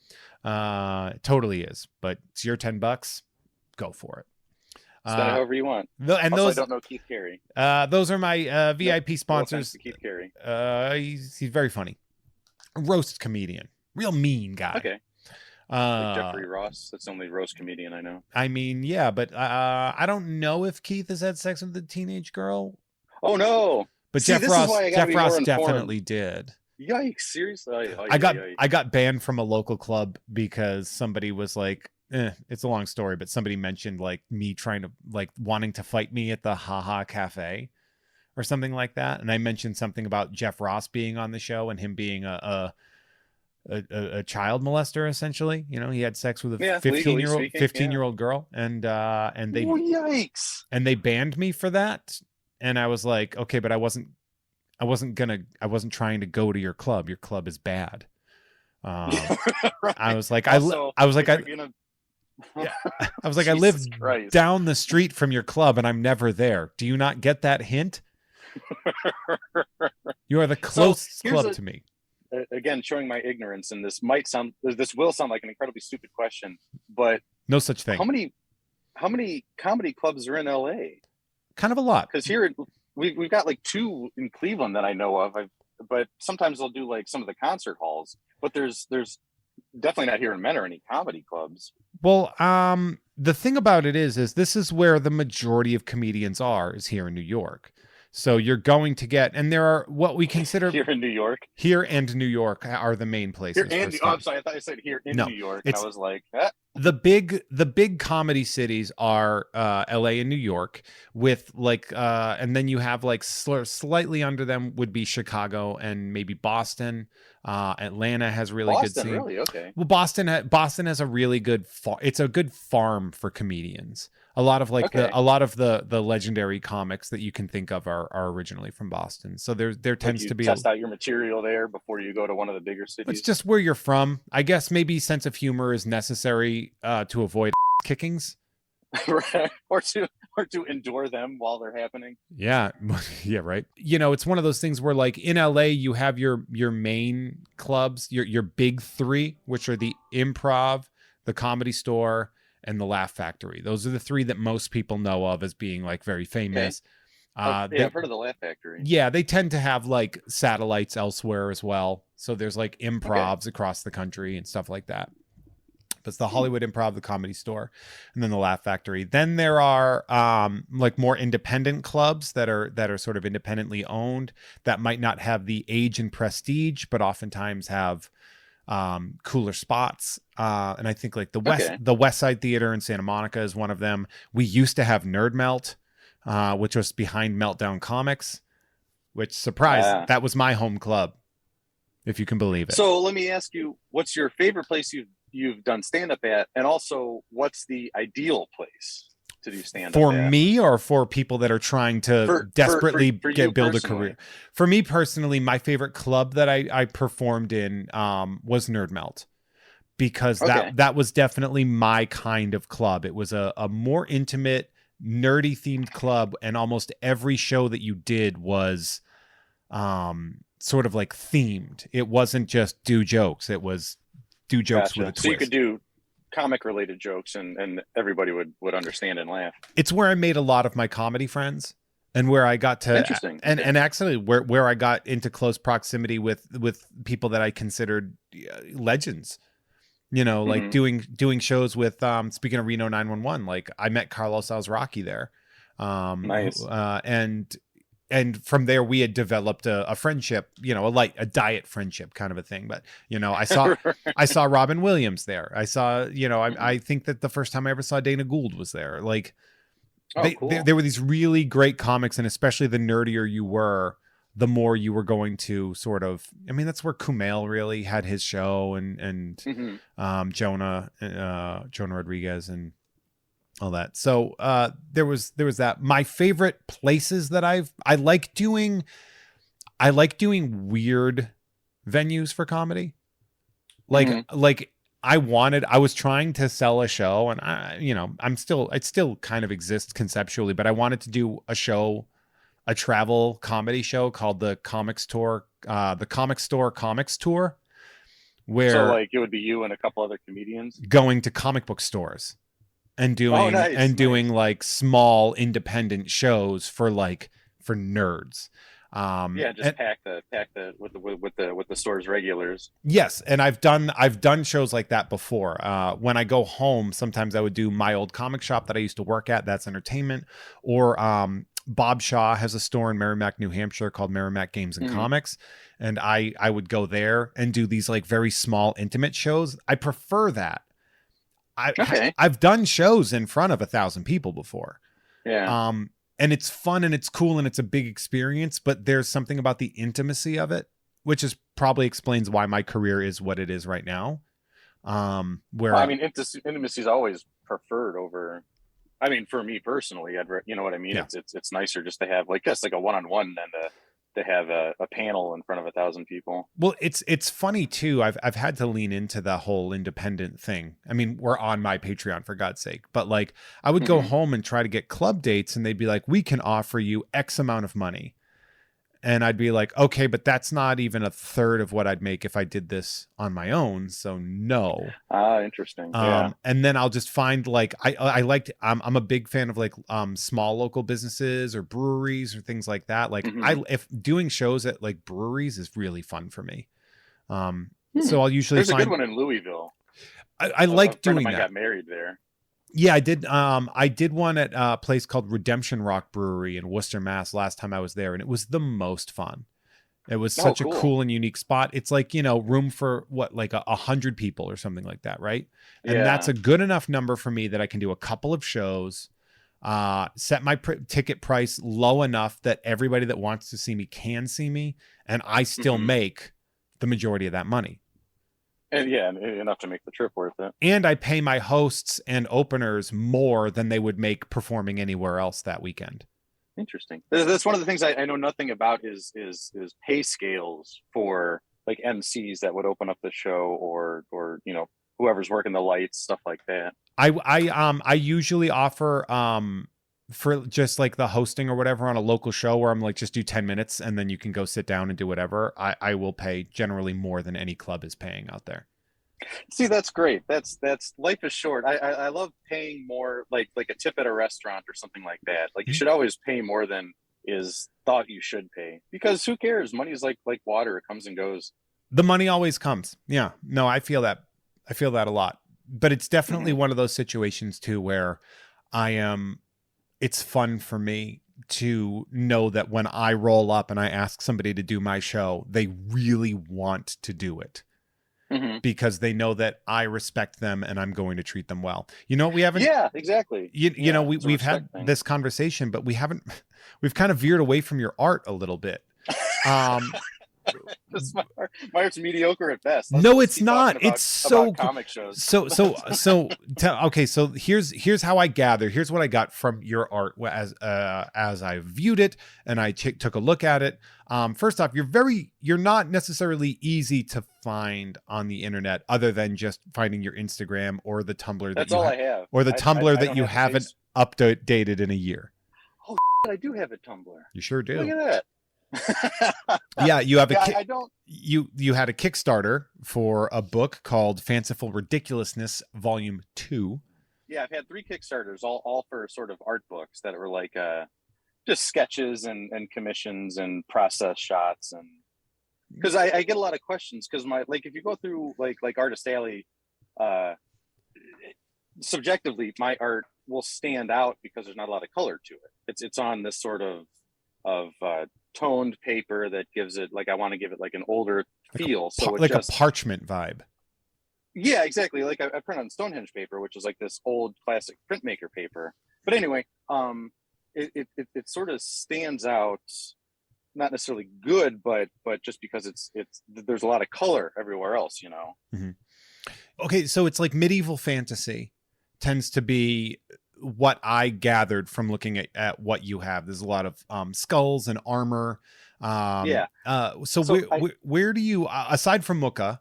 Totally is, but it's your $10. Go for it. Spend however you want. I don't know Keith Carey. Those are my VIP sponsors. No Keith Carey. He's very funny. A roast comedian. Real mean guy. Okay. Like Jeffrey Ross. That's the only roast comedian I know. I mean, yeah, but I don't know if Keith has had sex with a teenage girl. Oh, no. But Jeff Ross definitely did. Yikes. Seriously? I got banned from a local club because somebody was like, it's a long story, but somebody mentioned like me trying to wanting to fight me at the Haha Cafe or something like that. And I mentioned something about Jeff Ross being on the show and him being a child molester, essentially. He had sex with a 15-year-old girl and they yikes. And they banned me for that. And I was like, okay, but I wasn't trying to go to your club. Your club is bad. Right. I was like, I live down the street from your club and I'm never there. Do you not get that hint? You are the closest club to me. Again, showing my ignorance, and this will sound like an incredibly stupid question, but no such thing. How many comedy clubs are in LA? Kind of a lot. Because here we've got like 2 in Cleveland that I know of. But sometimes they'll do like some of the concert halls. But there's definitely not here in Menor any comedy clubs. Well, the thing about it is this is where the majority of comedians is here in New York. So you're going to get, and there are what we consider Here in New York. here and New York are the main Here places. and I'm sorry, I thought you said here in No, New York, and I it's was like, the big comedy cities are LA and New York, with like and then you have like slightly under them would be Chicago and maybe Boston. Atlanta has really good Boston, scene. really? Okay. Well, Boston has a really good it's a good farm for comedians. A lot of like Okay. a lot of the legendary comics that you can think of are originally from Boston. So there Like tends you to be test out your material there before you go to one of the bigger it's cities. just where you're from. I guess maybe sense of humor is necessary to avoid kickings. Right. Or to endure them while they're happening. Yeah. Yeah, right. You know, it's one of those things where like in LA you have your main clubs, your big three, which are the Improv, the Comedy Store, and the Laugh Factory. Those are the three that most people know of as being like very famous. Yeah, They, I've heard of the Laugh Factory. yeah, they tend to have like satellites elsewhere as well. So there's like improvs across the country and stuff like that. But it's the Hollywood Improv, the Comedy Store, and then the Laugh Factory. Then there are like more independent clubs that are sort of independently owned that might not have the age and prestige, but oftentimes have cooler spots. And I think like the West Side Theater in Santa Monica is one of them. We used to have Nerd Melt, which was behind Meltdown Comics, which surprise, that was my home club, if you can believe it. So let me ask you, what's your favorite place you've done stand-up at, and also what's the ideal place to do stand-up for at? me, or for people that are trying to desperately build a career? For me personally, my favorite club that I performed in was Nerd Melt, because that was definitely my kind of club. It was a more intimate, nerdy themed club, and almost every show that you did was sort of like themed. It wasn't just do jokes, it was do jokes with a twist. So you could do comic related jokes and everybody would understand and laugh. It's where I made a lot of my comedy friends, and where I got to and actually where I got into close proximity with people that I considered legends. You know, like doing shows with speaking of Reno 911, like I met Carlos Alzraki there. Nice. And from there we had developed a friendship, you know, a diet friendship kind of a thing. But, you know, I saw Robin Williams there. I saw, you know, I think that the first time I ever saw Dana Gould was there. Like there were these really great comics, and especially the nerdier you were, the more you were going to sort of, I mean, that's where Kumail really had his show, and Jonah Rodriguez and all that. So there was that. My favorite places that I like doing weird venues for comedy. Like I was trying to sell a show, and it still kind of exists conceptually, but I wanted to do a travel comedy show called the Comic Store Comics Tour, where so like it would be you and a couple other comedians going to comic book stores and doing like small independent shows for nerds. Just pack the with the store's regulars. Yes, and I've done shows like that before. When I go home, sometimes I would do my old comic shop that I used to work at. That's entertainment. Or Bob Shaw has a store in Merrimack, New Hampshire called Merrimack Games and Comics, and I would go there and do these like very small intimate shows. I prefer that. I've done shows in front of 1,000 people before. Yeah. And it's fun and it's cool and it's a big experience, but there's something about the intimacy of it, which is probably explains why my career is what it is right now. Intimacy is always preferred over. I mean, for me personally, you know what I mean. Yeah. It's nicer just to have like a one-on-one than to have a panel in front of 1,000 people. Well, it's funny too. I've had to lean into the whole independent thing. I mean, we're on my Patreon for God's sake, but like I would go home and try to get club dates, and they'd be like, "We can offer you X amount of money," and I'd be like, "Okay, but that's not even a third of what I'd make if I did this on my own." So no. Interesting. Yeah. And then I'll just find like I'm a big fan of like small local businesses or breweries or things like that. Like if doing shows at like breweries is really fun for me. So I'll usually There's a good one in Louisville. I like doing that. Got married there. Yeah, I did. I did one at a place called Redemption Rock Brewery in Worcester, Mass. Last time I was there, and it was the most fun. It was Oh, such a cool. cool and unique spot. It's like, room for what, like 100 people or something like that, right? And that's Yeah. a good enough number for me that I can do a couple of shows, set my ticket price low enough that everybody that wants to see me can see me, and I still Hmm. make the majority of that money. And yeah, enough to make the trip worth it. And I pay my hosts and openers more than they would make performing anywhere else that weekend. Interesting. That's one of the things I know nothing about is pay scales for like MCs that would open up the show, or whoever's working the lights, stuff like that. I usually offer for just like the hosting or whatever on a local show where I'm like, just do 10 minutes and then you can go sit down and do whatever. I will pay generally more than any club is paying out there. See, that's great. That's life is short. I love paying more, like a tip at a restaurant or something like that. Like you should always pay more than is thought you should pay, because who cares? Money is like water; it comes and goes. The money always comes. Yeah. No, I feel that. I feel that a lot. But it's definitely Hmm. one of those situations too where it's fun for me to know that when I roll up and I ask somebody to do my show, they really want to do it Hmm. because they know that I respect them and I'm going to treat them well. You know, we haven't, Yeah, exactly. you know, Yeah, it's a we've respect had thing. this conversation, but we've kind of veered away from your art a little bit. Um, My art's mediocre at best. No, Let's it's keep talking not. It's so about comic shows. okay. So here's how I gather. Here's what I got from your art as I viewed it and I took a look at it. First off, you're not necessarily easy to find on the internet, other than just finding your Instagram or the Tumblr That's all I have. or the Tumblr I that don't you have a haven't face. updated in a year. Oh, I do have a Tumblr. You sure Look do. at that. Yeah, you have Yeah, I don't. you had a Kickstarter for a book called Fanciful Ridiculousness Volume 2. Yeah, I've had 3 Kickstarters, all for sort of art books that were like just sketches and commissions and process shots, and because I get a lot of questions, because my, like, if you go through like Artist Alley, uh, subjectively my art will stand out because there's not a lot of color to it. It's on this sort of toned paper that gives it, like, I want to give it like an older feel. So it Like just, a parchment vibe. yeah, exactly. Like I print on Stonehenge paper, which is like this old classic printmaker paper. But anyway, it sort of stands out, not necessarily good, but just because it's there's a lot of color everywhere else, you know. Mm-hmm. Okay, so it's like medieval fantasy tends to be what I gathered from looking at what you have. There's a lot of skulls and armor. Yeah. So where do you, aside from Muka,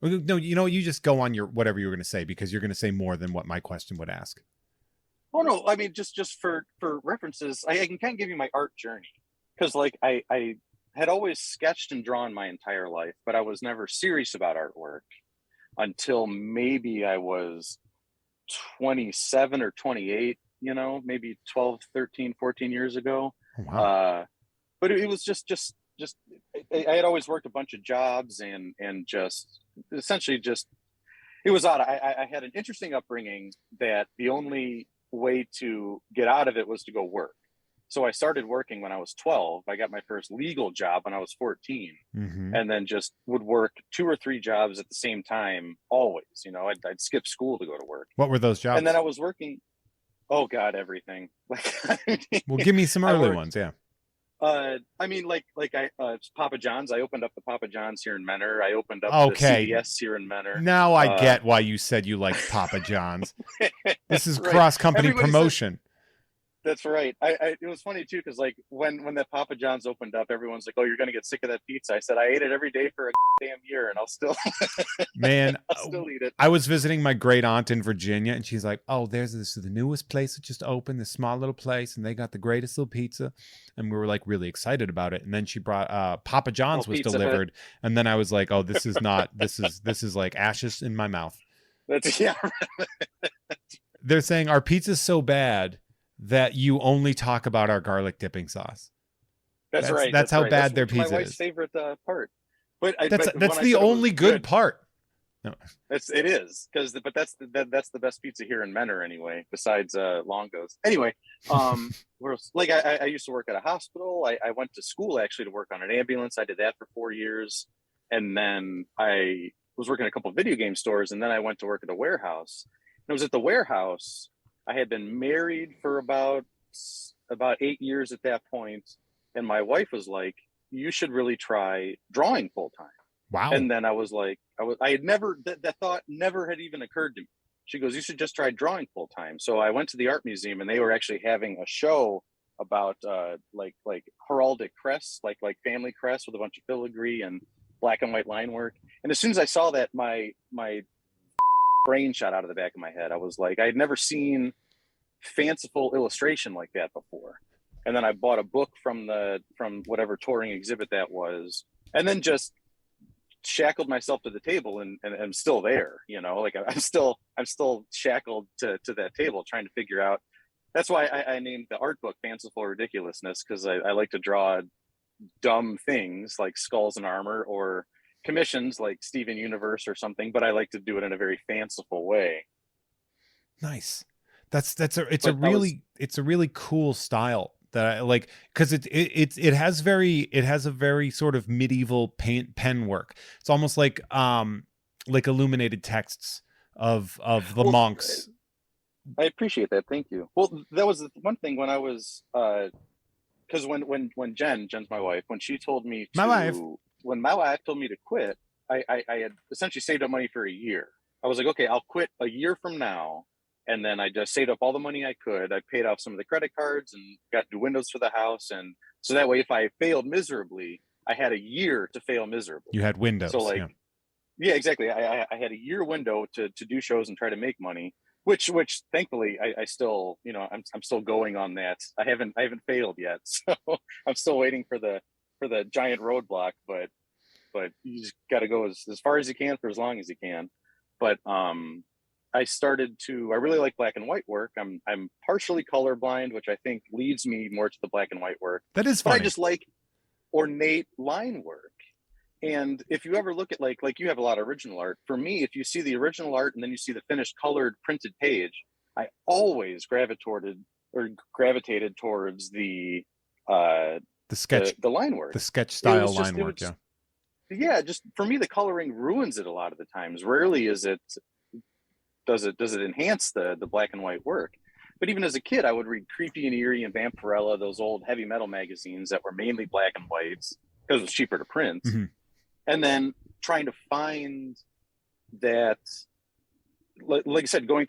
no, you just go on your whatever you were going to say, because you're going to say more than what my question would ask. Oh no, I mean, just for references, I can kind of give you my art journey, because like I had always sketched and drawn my entire life, but I was never serious about artwork until maybe I was 27 or 28, maybe 12, 13, 14 years ago. Wow. But it was just I had always worked a bunch of jobs, and just essentially just, it was odd. I had an interesting upbringing that the only way to get out of it was to go work. So I started working when I was 12. I got my first legal job when I was 14, Mm-hmm. and then just would work 2 or 3 jobs at the same time, always. I'd skip school to go to work. What were those jobs? And then I was working, oh God, everything. Like, Well, give me some early ones. Yeah. I mean, Papa John's. I opened up the Papa John's here in Menor. I opened up the CVS here in Menor. Now I get why you said you liked Papa John's. This is right. cross-company promotion. That's right. It was funny too, because like when that Papa John's opened up, everyone's like, "Oh, you're gonna get sick of that pizza." I said, "I ate it every day for a damn year, and I'll still, man, I'll still eat it." I was visiting my great aunt in Virginia, and she's like, "Oh, this is the newest place that just opened, this small little place, and they got the greatest little pizza," and we were like really excited about it. And then she brought Papa John's was delivered, and then I was like, "Oh, this is not. This is like ashes in my mouth." That's, yeah. They're saying our pizza's so bad that you only talk about our garlic dipping sauce. That's right. That's how right. bad that's their pizza my wife's is. favorite part. But That's the only good part. No. It is but that's the best pizza here in Menor anyway, besides Longo's. Anyway, like I used to work at a hospital. I went to school actually to work on an ambulance. I did that for 4 years, and then I was working at a couple of video game stores, and then I went to work at a warehouse. And I was at the warehouse. I had been married for about 8 years at that point, and my wife was like, "You should really try drawing full time." Wow. And then I was like, I had never, that thought never had even occurred to me. She goes, "You should just try drawing full time." So I went to the art museum, and they were actually having a show about like heraldic crests, like family crests with a bunch of filigree and black and white line work. And as soon as I saw that, my brain shot out of the back of my head. I was like, I had never seen fanciful illustration like that before. And then I bought a book from whatever touring exhibit that was, and then just shackled myself to the table, and I'm still there, like I'm still shackled to that table trying to figure out. That's why I named the art book Fanciful Ridiculousness, because I like to draw dumb things like skulls and armor, or commissions like Steven Universe or something, but I like to do it in a very fanciful way. Nice. It's a really cool style that I like, because it has a very sort of medieval pen work. It's almost like illuminated texts of the monks. I appreciate that. Thank you. Well, that was the one thing when I was because when Jen's my wife, when she told me when my wife told me to quit, I had essentially saved up money for a year. I was like, okay, I'll quit a year from now. And then I just saved up all the money I could. I paid off some of the credit cards and got new windows for the house. And so that way, if I failed miserably, I had a year to fail miserably. You had windows. So yeah, exactly. I had a year window to do shows and try to make money, which thankfully I still, I'm still going on that. I haven't failed yet. So I'm still waiting for the giant roadblock, but you just got to go as far as you can for as long as you can. But, I really like black and white work. I'm partially colorblind, which I think leads me more to the black and white work. That is funny. But I just like ornate line work. And if you ever look at like you have a lot of original art. For me, if you see the original art and then you see the finished colored printed page, I always gravitated towards the sketch, the line work, the sketch style line work. Yeah. Just for me, the coloring ruins it a lot of the times. Rarely does it enhance the black and white work. But even as a kid, I would read Creepy and Eerie and Vampirella, those old heavy metal magazines that were mainly black and whites because it was cheaper to print. Mm-hmm. And then trying to find that, like I said, going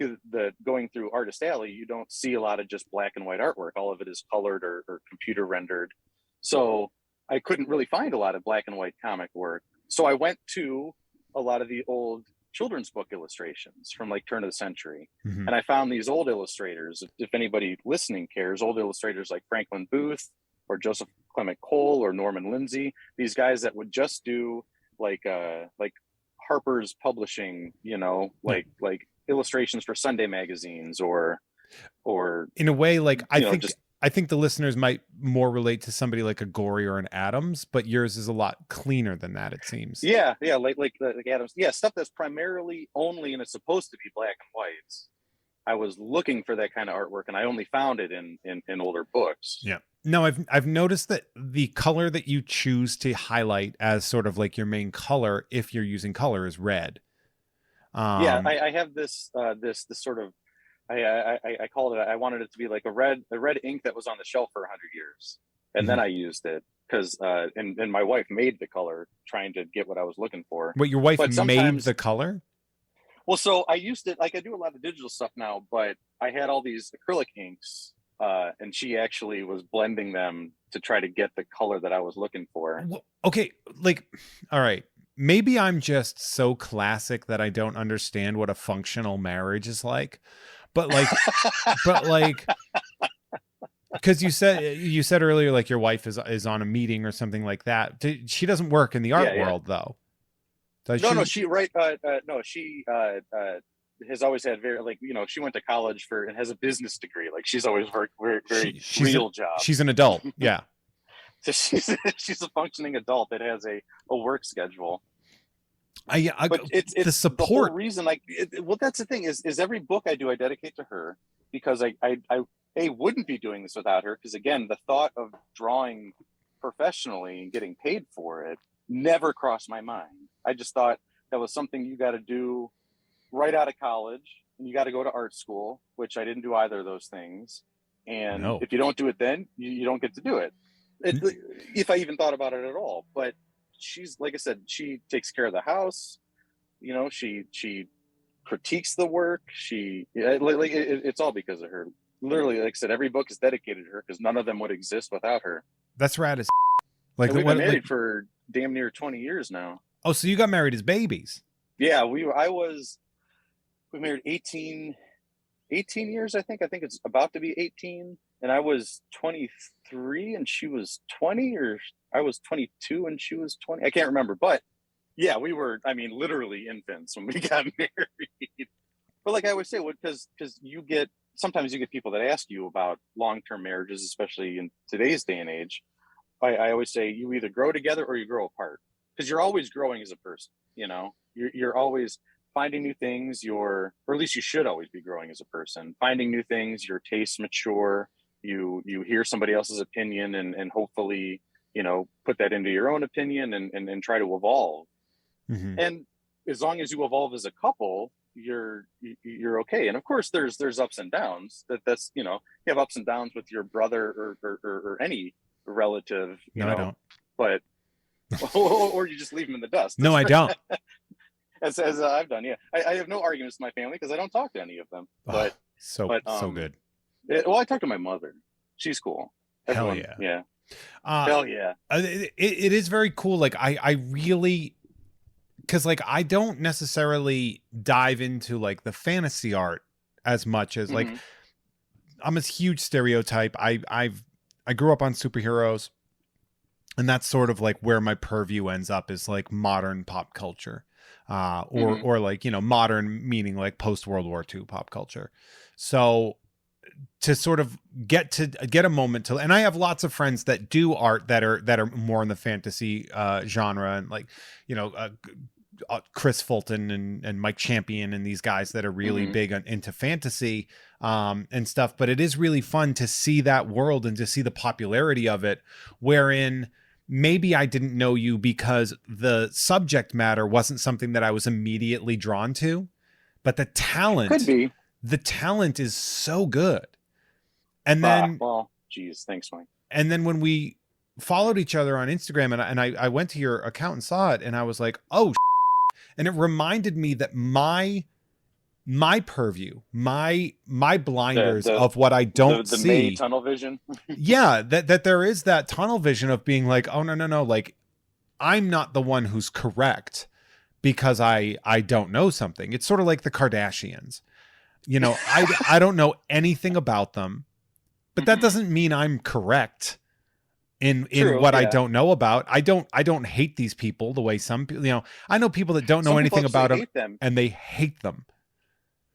through Artist Alley, you don't see a lot of just black and white artwork. All of it is colored or computer rendered. So I couldn't really find a lot of black and white comic work. So I went to a lot of the old children's book illustrations from like turn of the century. Mm-hmm. And I found these old illustrators, if anybody listening cares, old illustrators like Franklin Booth or Joseph Clement Cole or Norman Lindsay, these guys that would just do like Harper's Publishing, like illustrations for Sunday magazines or in a way, like I think the listeners might more relate to somebody like a Gory or an Adams, but yours is a lot cleaner than that, it seems. Yeah, like Adams. Yeah, stuff that's primarily only and it's supposed to be black and white. I was looking for that kind of artwork, and I only found it in older books. Yeah. No, I've noticed that the color that you choose to highlight as sort of like your main color, if you're using color, is red. Yeah, I have this sort of. I called it. I wanted it to be like a red ink that was on the shelf for 100 years, and then I used it because and my wife made the color, trying to get what I was looking for. But your wife made the color? Well, so I used it. Like I do a lot of digital stuff now, but I had all these acrylic inks, and she actually was blending them to try to get the color that I was looking for. Okay, all right. Maybe I'm just so classic that I don't understand what a functional marriage is like. But because you said earlier, like your wife is on a meeting or something like that. She doesn't work in the art world though. No, she has always had very she went to college and has a business degree. Like she's always worked very real job. She's an adult. Yeah. So she's a functioning adult that has a work schedule. But it's the the whole support. reason. Like, well, that's the thing is every book I do, I dedicate to her because I wouldn't be doing this without her. Because again, the thought of drawing professionally and getting paid for it never crossed my mind. I just thought that was something you got to do right out of college, and you got to go to art school, which I didn't do either of those things. And No. if you don't do it, then you don't get to do it. If I even thought about it at all. But she's, like I said, she takes care of the house. You know, she critiques the work. It's all because of her. Literally, like I said, every book is dedicated to her because none of them would exist without her. That's rad as like and we've been married for damn near 20 years now. Oh, so you got married as babies? Yeah, we married 18 years, I think. I think it's about to be 18. And I was 23 and she was 20, or I was 22 and she was 20. I can't remember. But yeah, we were, I mean, literally infants when we got married. But like I always say, because sometimes you get people that ask you about long-term marriages, especially in today's day and age. I always say you either grow together or you grow apart, because you're always growing as a person. You know, you're always finding new things, or at least you should always be growing as a person, finding new things. Your tastes mature. You hear somebody else's opinion and hopefully, you know, put that into your own opinion and try to evolve. Mm-hmm. And as long as you evolve as a couple, you're okay. And of course there's ups and downs. That's, you know, you have ups and downs with your brother or any relative, you know, I don't. But or you just leave them in the dust. No, I don't. As I've done. Yeah. I have no arguments with my family because I don't talk to any of them. But so good. Well, I talk to my mother. She's cool. Hell yeah. Yeah. Hell yeah. It is very cool. Like I really, because like I don't necessarily dive into like the fantasy art as much as like I'm a huge stereotype. I grew up on superheroes, and that's sort of like where my purview ends up, is like modern pop culture, or like, you know, modern meaning like post World War II pop culture. So to sort of get a moment to, and I have lots of friends that do art that are more in the fantasy genre, and like, you know, Chris Fulton and Mike Champion and these guys that are really big into fantasy and stuff. But it is really fun to see that world and to see the popularity of it, wherein maybe I didn't know you because the subject matter wasn't something that I was immediately drawn to, but the talent could be. The talent is so good. And then, well, geez, thanks, Mike. And then when we followed each other on Instagram, and I went to your account and saw it, and I was like, oh, and it reminded me that my purview, my blinders of what I don't see, May tunnel vision. Yeah, that there is that tunnel vision of being like, oh no, like I'm not the one who's correct because I don't know something. It's sort of like the Kardashians. You know, I don't know anything about them, but that doesn't mean I'm correct in what I don't know about. I don't hate these people the way some people, you know, I know people that don't know anything about them and they hate them.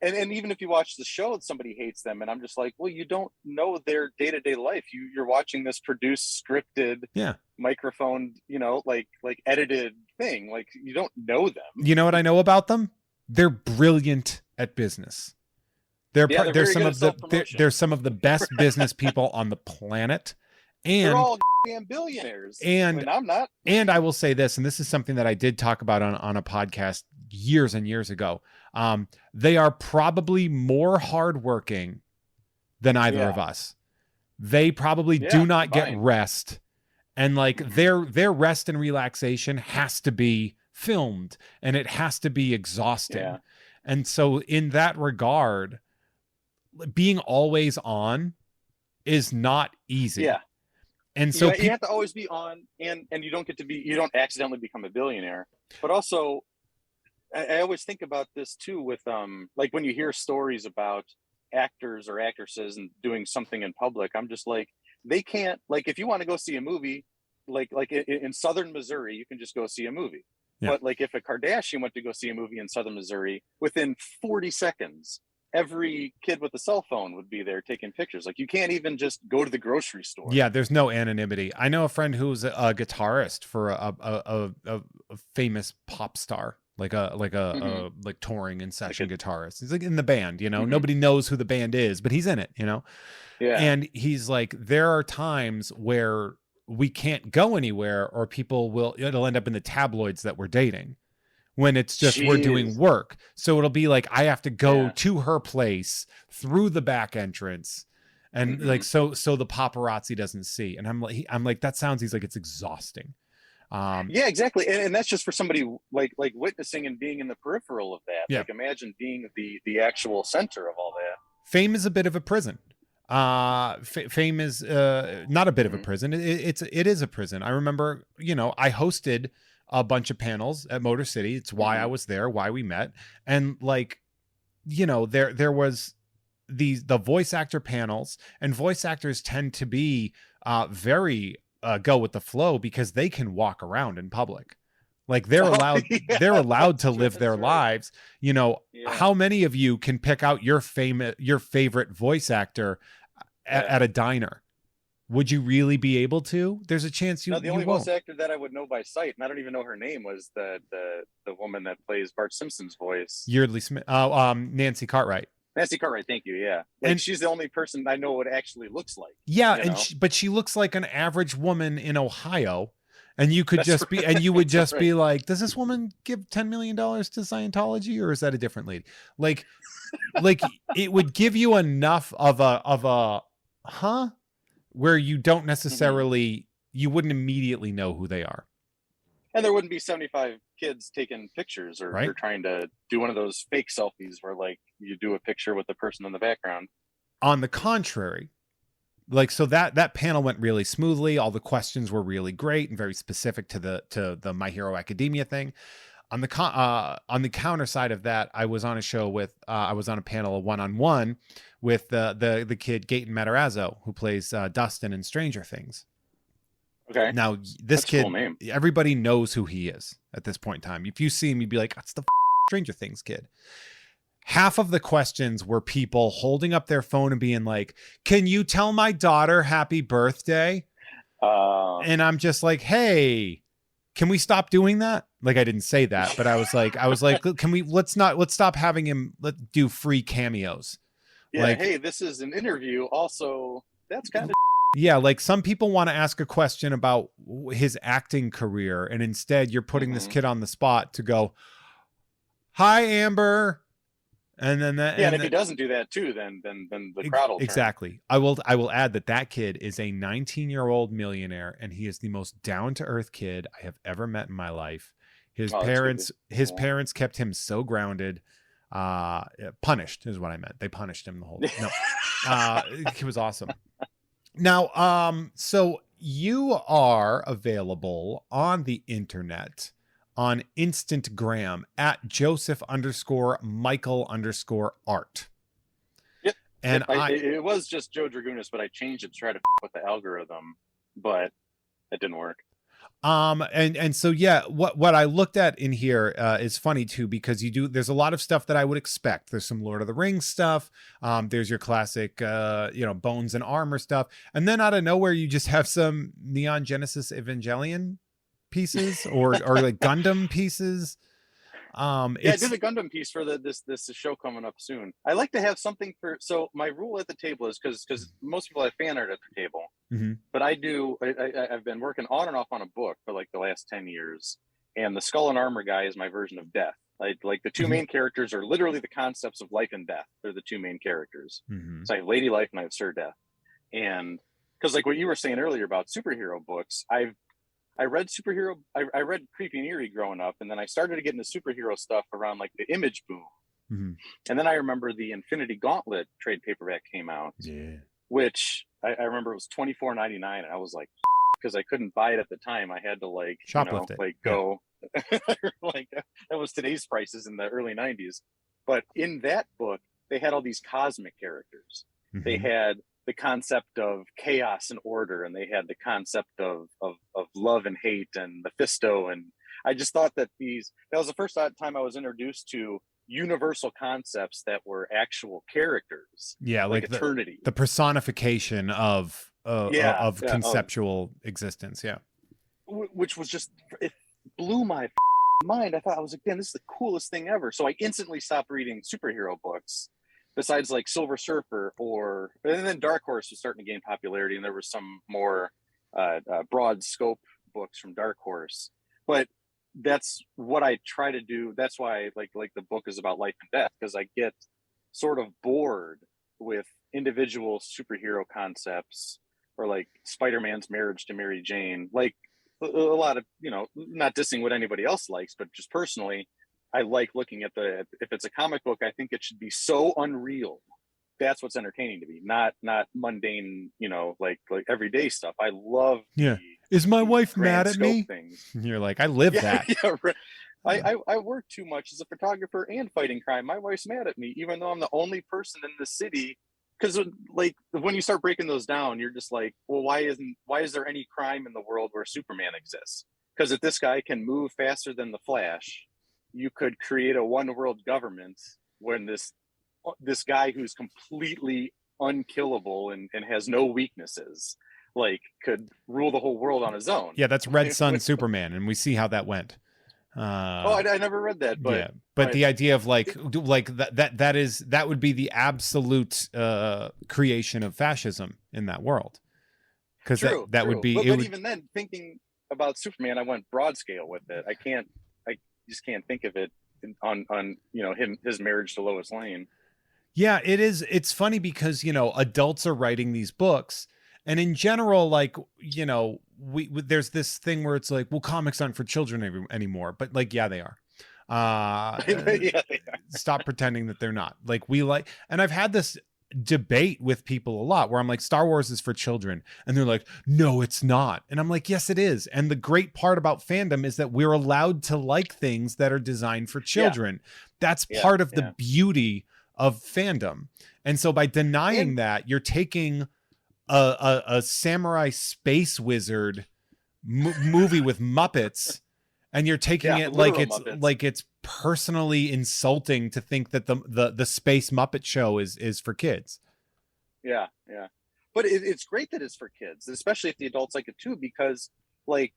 And even if you watch the show, somebody hates them. And I'm just like, well, you don't know their day-to-day life. You're watching this produced, scripted, microphone, you know, like edited thing. Like, you don't know them. You know what I know about them? They're brilliant at business. They're some of the best business people on the planet. And they're all damn billionaires. And I'm not. And I will say this, and this is something that I did talk about on a podcast years and years ago. They are probably more hardworking than either of us. They probably do not get rest. And like their rest and relaxation has to be filmed, and it has to be exhausting. Yeah. And so in that regard, being always on is not easy. Yeah. And so you have to always be on, and you don't accidentally become a billionaire. But also, I always think about this too with like when you hear stories about actors or actresses and doing something in public, I'm just like, they can't, like, if you want to go see a movie, like in Southern Missouri, you can just go see a movie. Yeah. But like if a Kardashian went to go see a movie in Southern Missouri, within 40 seconds, every kid with a cell phone would be there taking pictures. Like, you can't even just go to the grocery store. Yeah, there's no anonymity. I know a friend who's a guitarist for a famous pop star, like a like touring and session guitarist. He's like in the band, you know. Mm-hmm. Nobody knows who the band is, but he's in it, you know. Yeah. And he's like, there are times where we can't go anywhere, or it'll end up in the tabloids that we're dating, when it's just we're doing work. So it'll be like I have to go to her place through the back entrance, and like so the paparazzi doesn't see. And I'm like that sounds. He's like, it's exhausting. Yeah, exactly. And that's just for somebody like witnessing and being in the peripheral of that. Yeah. Like imagine being the actual center of all that. Fame is a bit of a prison. Fame is not a bit of a prison. It is a prison. I remember, you know, I hosted a bunch of panels at Motor City. It's why I was there, why we met. And like, you know, there was the voice actor panels, and voice actors tend to be very go with the flow because they can walk around in public. Like they're allowed to live their lives. You know, how many of you can pick out your favorite voice actor at a diner? Would you really be able to? There's a chance you. No, the only won't. voice actor that I would know by sight, and I don't even know her name, was the woman that plays Bart Simpson's voice. Yeardley Smith. Nancy Cartwright. Nancy Cartwright, thank you. Yeah, like, and she's the only person I know what it actually looks like. Yeah, and but she looks like an average woman in Ohio, and you could you would just be like, does this woman give $10 million to Scientology, or is that a different lady? Like it would give you enough of a where you don't necessarily, you wouldn't immediately know who they are. And there wouldn't be 75 kids taking pictures or trying to do one of those fake selfies where like you do a picture with the person in the background. On the contrary, like, so that panel went really smoothly. All the questions were really great and very specific to the My Hero Academia thing. On the counter side of that, I was on a show with I was on a panel 1-on-1 with the kid Gaten Matarazzo, who plays Dustin in Stranger Things. Okay. Now this kid, cool name. Everybody knows who he is at this point in time. If you see him, you'd be like, "That's the Stranger Things kid." Half of the questions were people holding up their phone and being like, "Can you tell my daughter happy birthday?" And I'm just like, "Hey, can we stop doing that?" Like, I didn't say that, but I was like, can we, let's stop having him do free cameos. Yeah. Like, hey, this is an interview. Also, that's kind of. Yeah. Like some people want to ask a question about his acting career, and instead you're putting this kid on the spot to go, "Hi, Amber." And then that, yeah, and if he doesn't do that too, then the crowd will turn. Exactly. I will add that kid is a 19-year-old millionaire, and he is the most down-to-earth kid I have ever met in my life. His parents kept him so grounded. Punished is what I meant. They punished him the whole he was awesome. Now, so you are available on the internet on Instagram at Joseph_Michael_art. Yep. And it was just Joe Dragunas, but I changed it to try to with the algorithm, but it didn't work. And so, yeah, what I looked at in here is funny too, because there's a lot of stuff that I would expect. There's some Lord of the Rings stuff. There's your classic, Bones and Armor stuff. And then out of nowhere, you just have some Neon Genesis Evangelion pieces or like Gundam pieces. I did a Gundam piece for this show coming up soon. I like to have something so my rule at the table is because most people have fan art at their table, but I've been working on and off on a book for like the last 10 years, and the Skull and Armor guy is my version of death. Like the two main characters are literally the concepts of life and death. They're the two main characters. So I have Lady Life and I have Sir Death. And because like what you were saying earlier about superhero books, I read Creepy and Eerie growing up, and then I started to get into superhero stuff around like the Image boom. And then I remember the Infinity Gauntlet trade paperback came out, which I remember it was $24.99, and I was like, because I couldn't buy it at the time, I had to like shoplift it. Like go like that was today's prices in the early 90s. But in that book, they had all these cosmic characters. They had the concept of chaos and order, and they had the concept of love and hate and Mephisto. And I just thought that that was the first time I was introduced to universal concepts that were actual characters. Yeah, like eternity, the personification of conceptual existence. Yeah, which was just, it blew my mind, I thought, I was like, man, this is the coolest thing ever. So I instantly stopped reading superhero books besides like Silver Surfer and then Dark Horse was starting to gain popularity. And there was some more broad scope books from Dark Horse, but that's what I try to do. That's why like the book is about life and death, because I get sort of bored with individual superhero concepts, or like Spider-Man's marriage to Mary Jane. Like a lot of, not dissing what anybody else likes, but just personally, I like looking at if it's a comic book, I think it should be so unreal. That's what's entertaining to me, not mundane, like everyday stuff. I love Is my wife mad at me? Things. You're like, I live that. Yeah, right. I work too much as a photographer and fighting crime. My wife's mad at me, even though I'm the only person in the city. Because like when you start breaking those down, you're just like, well, why is there any crime in the world where Superman exists? Because if this guy can move faster than the Flash, you could create a one world government when this guy who's completely unkillable and has no weaknesses, like, could rule the whole world on his own. Yeah, that's Red Sun Superman, and we see how that went. I never read that, but yeah, but the idea of like that would be the absolute creation of fascism in that world, because that would be. But even then, thinking about Superman, I went broad scale with it. I just can't think of it on his marriage to Lois Lane. Yeah, it is. It's funny because adults are writing these books. And in general, like, we there's this thing where it's like, well, comics aren't for children anymore. But like, yeah, they are. Yeah, they are. Stop pretending that they're not. Like, and I've had this debate with people a lot where I'm like, Star Wars is for children. And they're like, no, it's not. And I'm like, yes, it is. And the great part about fandom is that we're allowed to like things that are designed for children. Yeah. That's part of the beauty of fandom. And so by denying that, you're taking a samurai space wizard movie with Muppets, and you're taking it like it's personally insulting to think that the Space Muppet Show is for kids. Yeah, but it's great that it's for kids, especially if the adults like it too, because like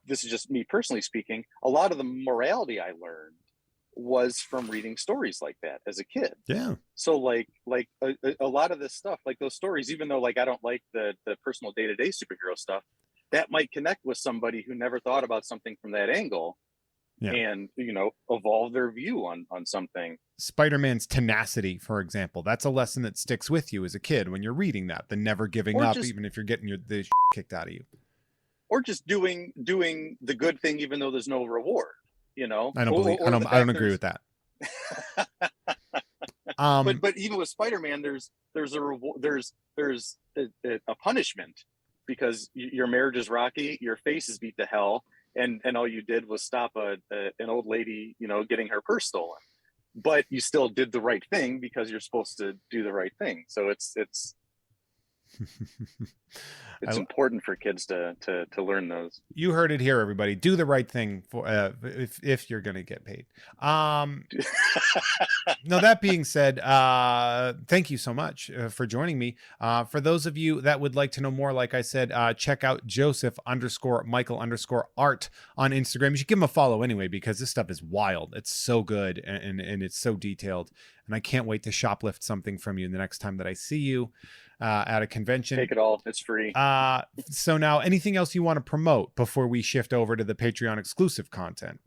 this is just me personally speaking. A lot of the morality I learned was from reading stories like that as a kid. Yeah. So like a lot of this stuff, like those stories, even though like I don't like the personal day-to-day superhero stuff, that might connect with somebody who never thought about something from that angle, and evolve their view on something. Spider-Man's tenacity, for example, that's a lesson that sticks with you as a kid when you're reading that, the never giving up, even if you're getting the kicked out of you, or just doing the good thing even though there's no reward. I don't agree with that. But even with Spider-Man, there's a reward, there's a punishment, because your marriage is rocky, your face is beat to hell, and all you did was stop an old lady, getting her purse stolen. But you still did the right thing because you're supposed to do the right thing. So it's important for kids to learn those. You heard it here, everybody. Do the right thing for if you're going to get paid. No, that being said, thank you so much for joining me. For those of you that would like to know more, like I said, check out Joseph_Michael_art on Instagram. You should give him a follow anyway, because this stuff is wild. It's so good and it's so detailed. And I can't wait to shoplift something from you the next time that I see you at a convention. Take it all. It's free. So now, anything else you want to promote before we shift over to the Patreon exclusive content?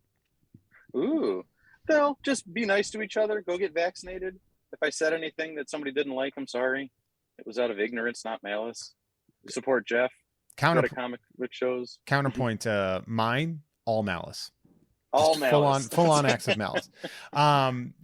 Ooh, no, just be nice to each other. Go get vaccinated. If I said anything that somebody didn't like, I'm sorry. It was out of ignorance, not malice. Support Jeff. Go to comic book shows. Counterpoint, mine, all malice. All malice. Full on acts of malice.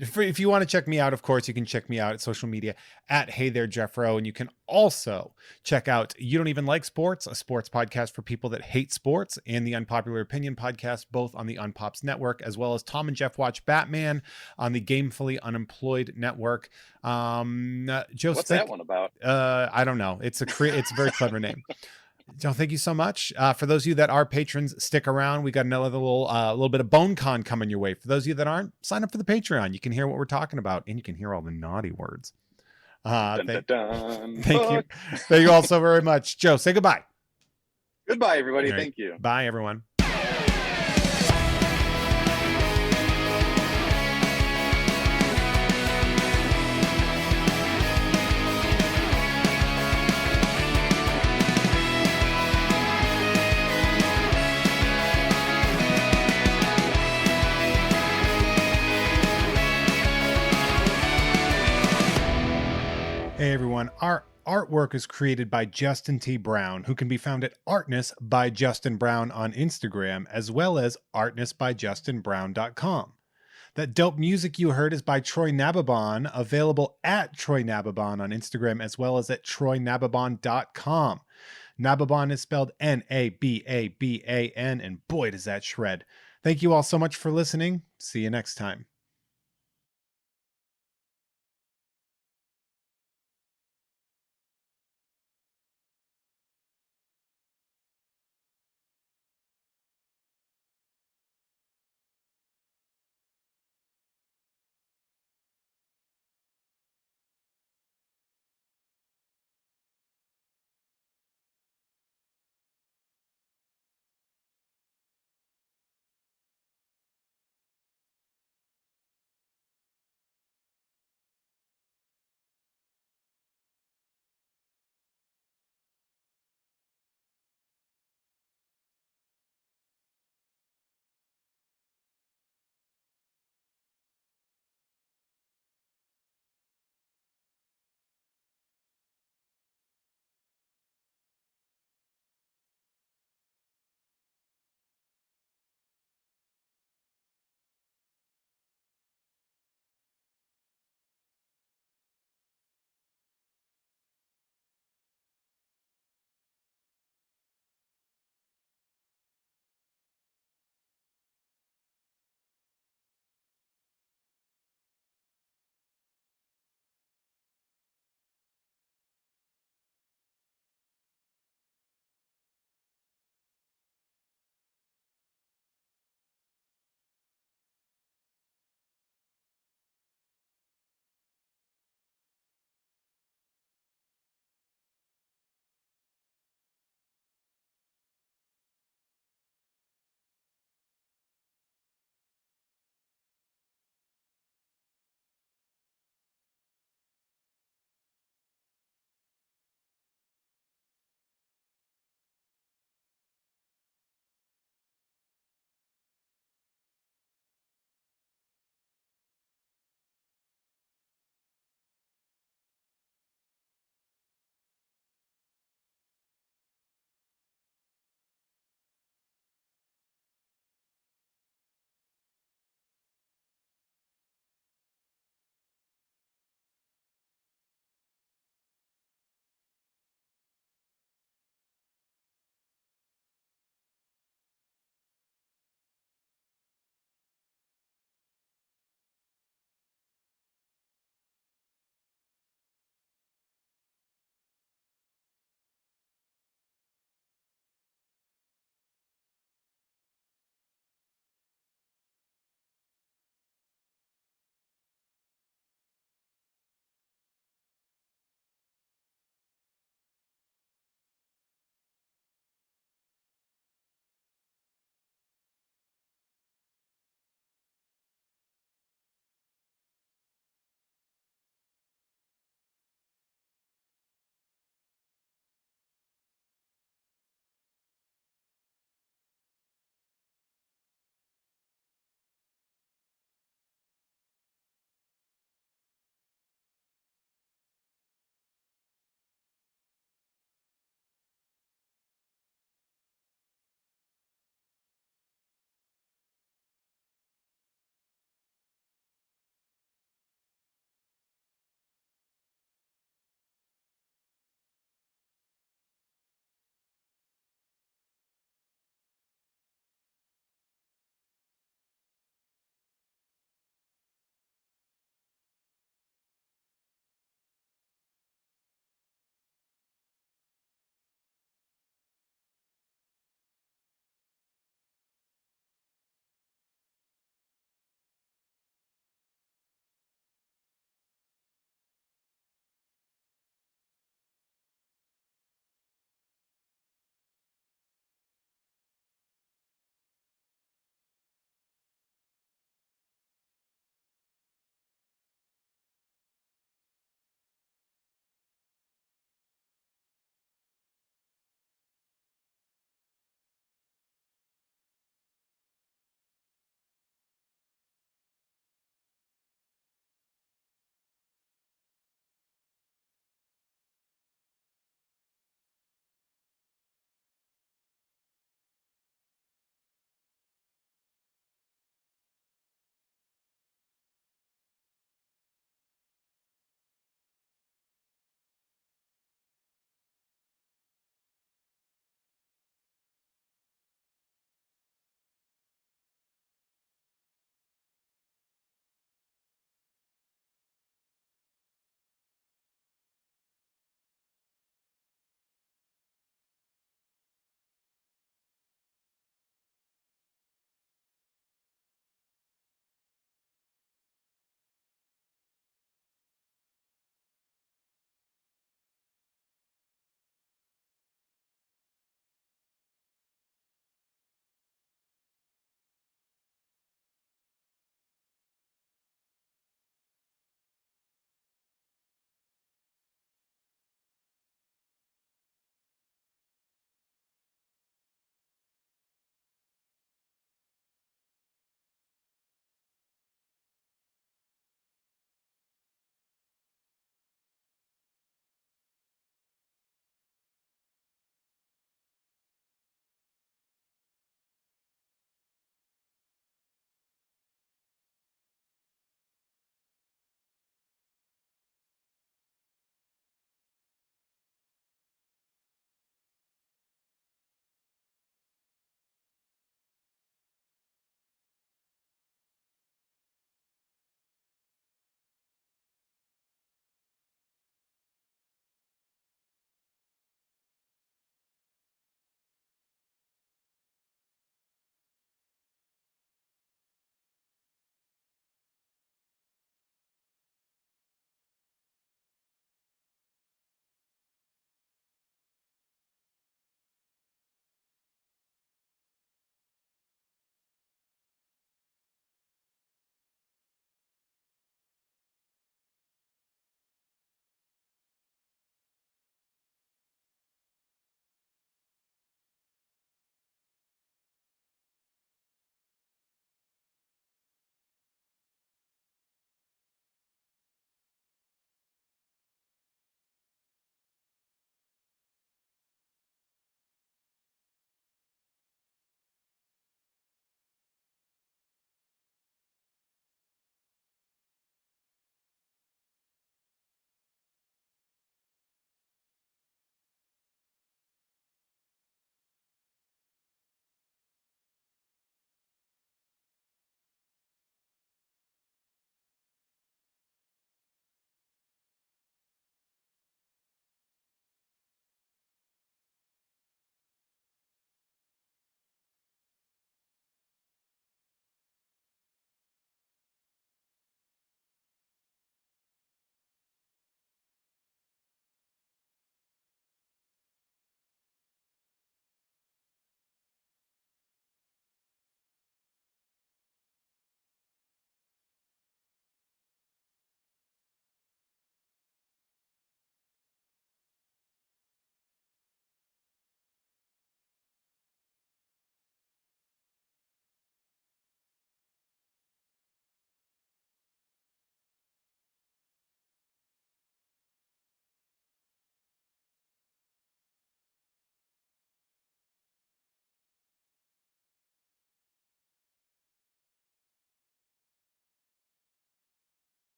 If you want to check me out, of course, you can check me out at social media at Hey There Jeffro, and you can also check out You Don't Even Like Sports, a sports podcast for people that hate sports, and the Unpopular Opinion podcast, both on the Unpops Network, as well as Tom and Jeff Watch Batman on the Gamefully Unemployed Network. Joe, what's that one about? I don't know. It's a very clever name. Joe, thank you so much. For those of you that are patrons, stick around. We got another little bit of BoneCon coming your way. For those of you that aren't, sign up for the Patreon. You can hear what we're talking about, and you can hear all the naughty words. Thank you. Thank you all so very much. Joe, say goodbye. Goodbye, everybody. Right. Thank you. Bye, everyone. Hey everyone, our artwork is created by Justin T. Brown, who can be found at Artness by Justin Brown on Instagram, as well as artnessbyjustinbrown.com. That dope music you heard is by Troy Nababon, available at Troy Nababon on Instagram, as well as at troynababon.com. Nababon is spelled Nababan, and boy, does that shred. Thank you all so much for listening. See you next time.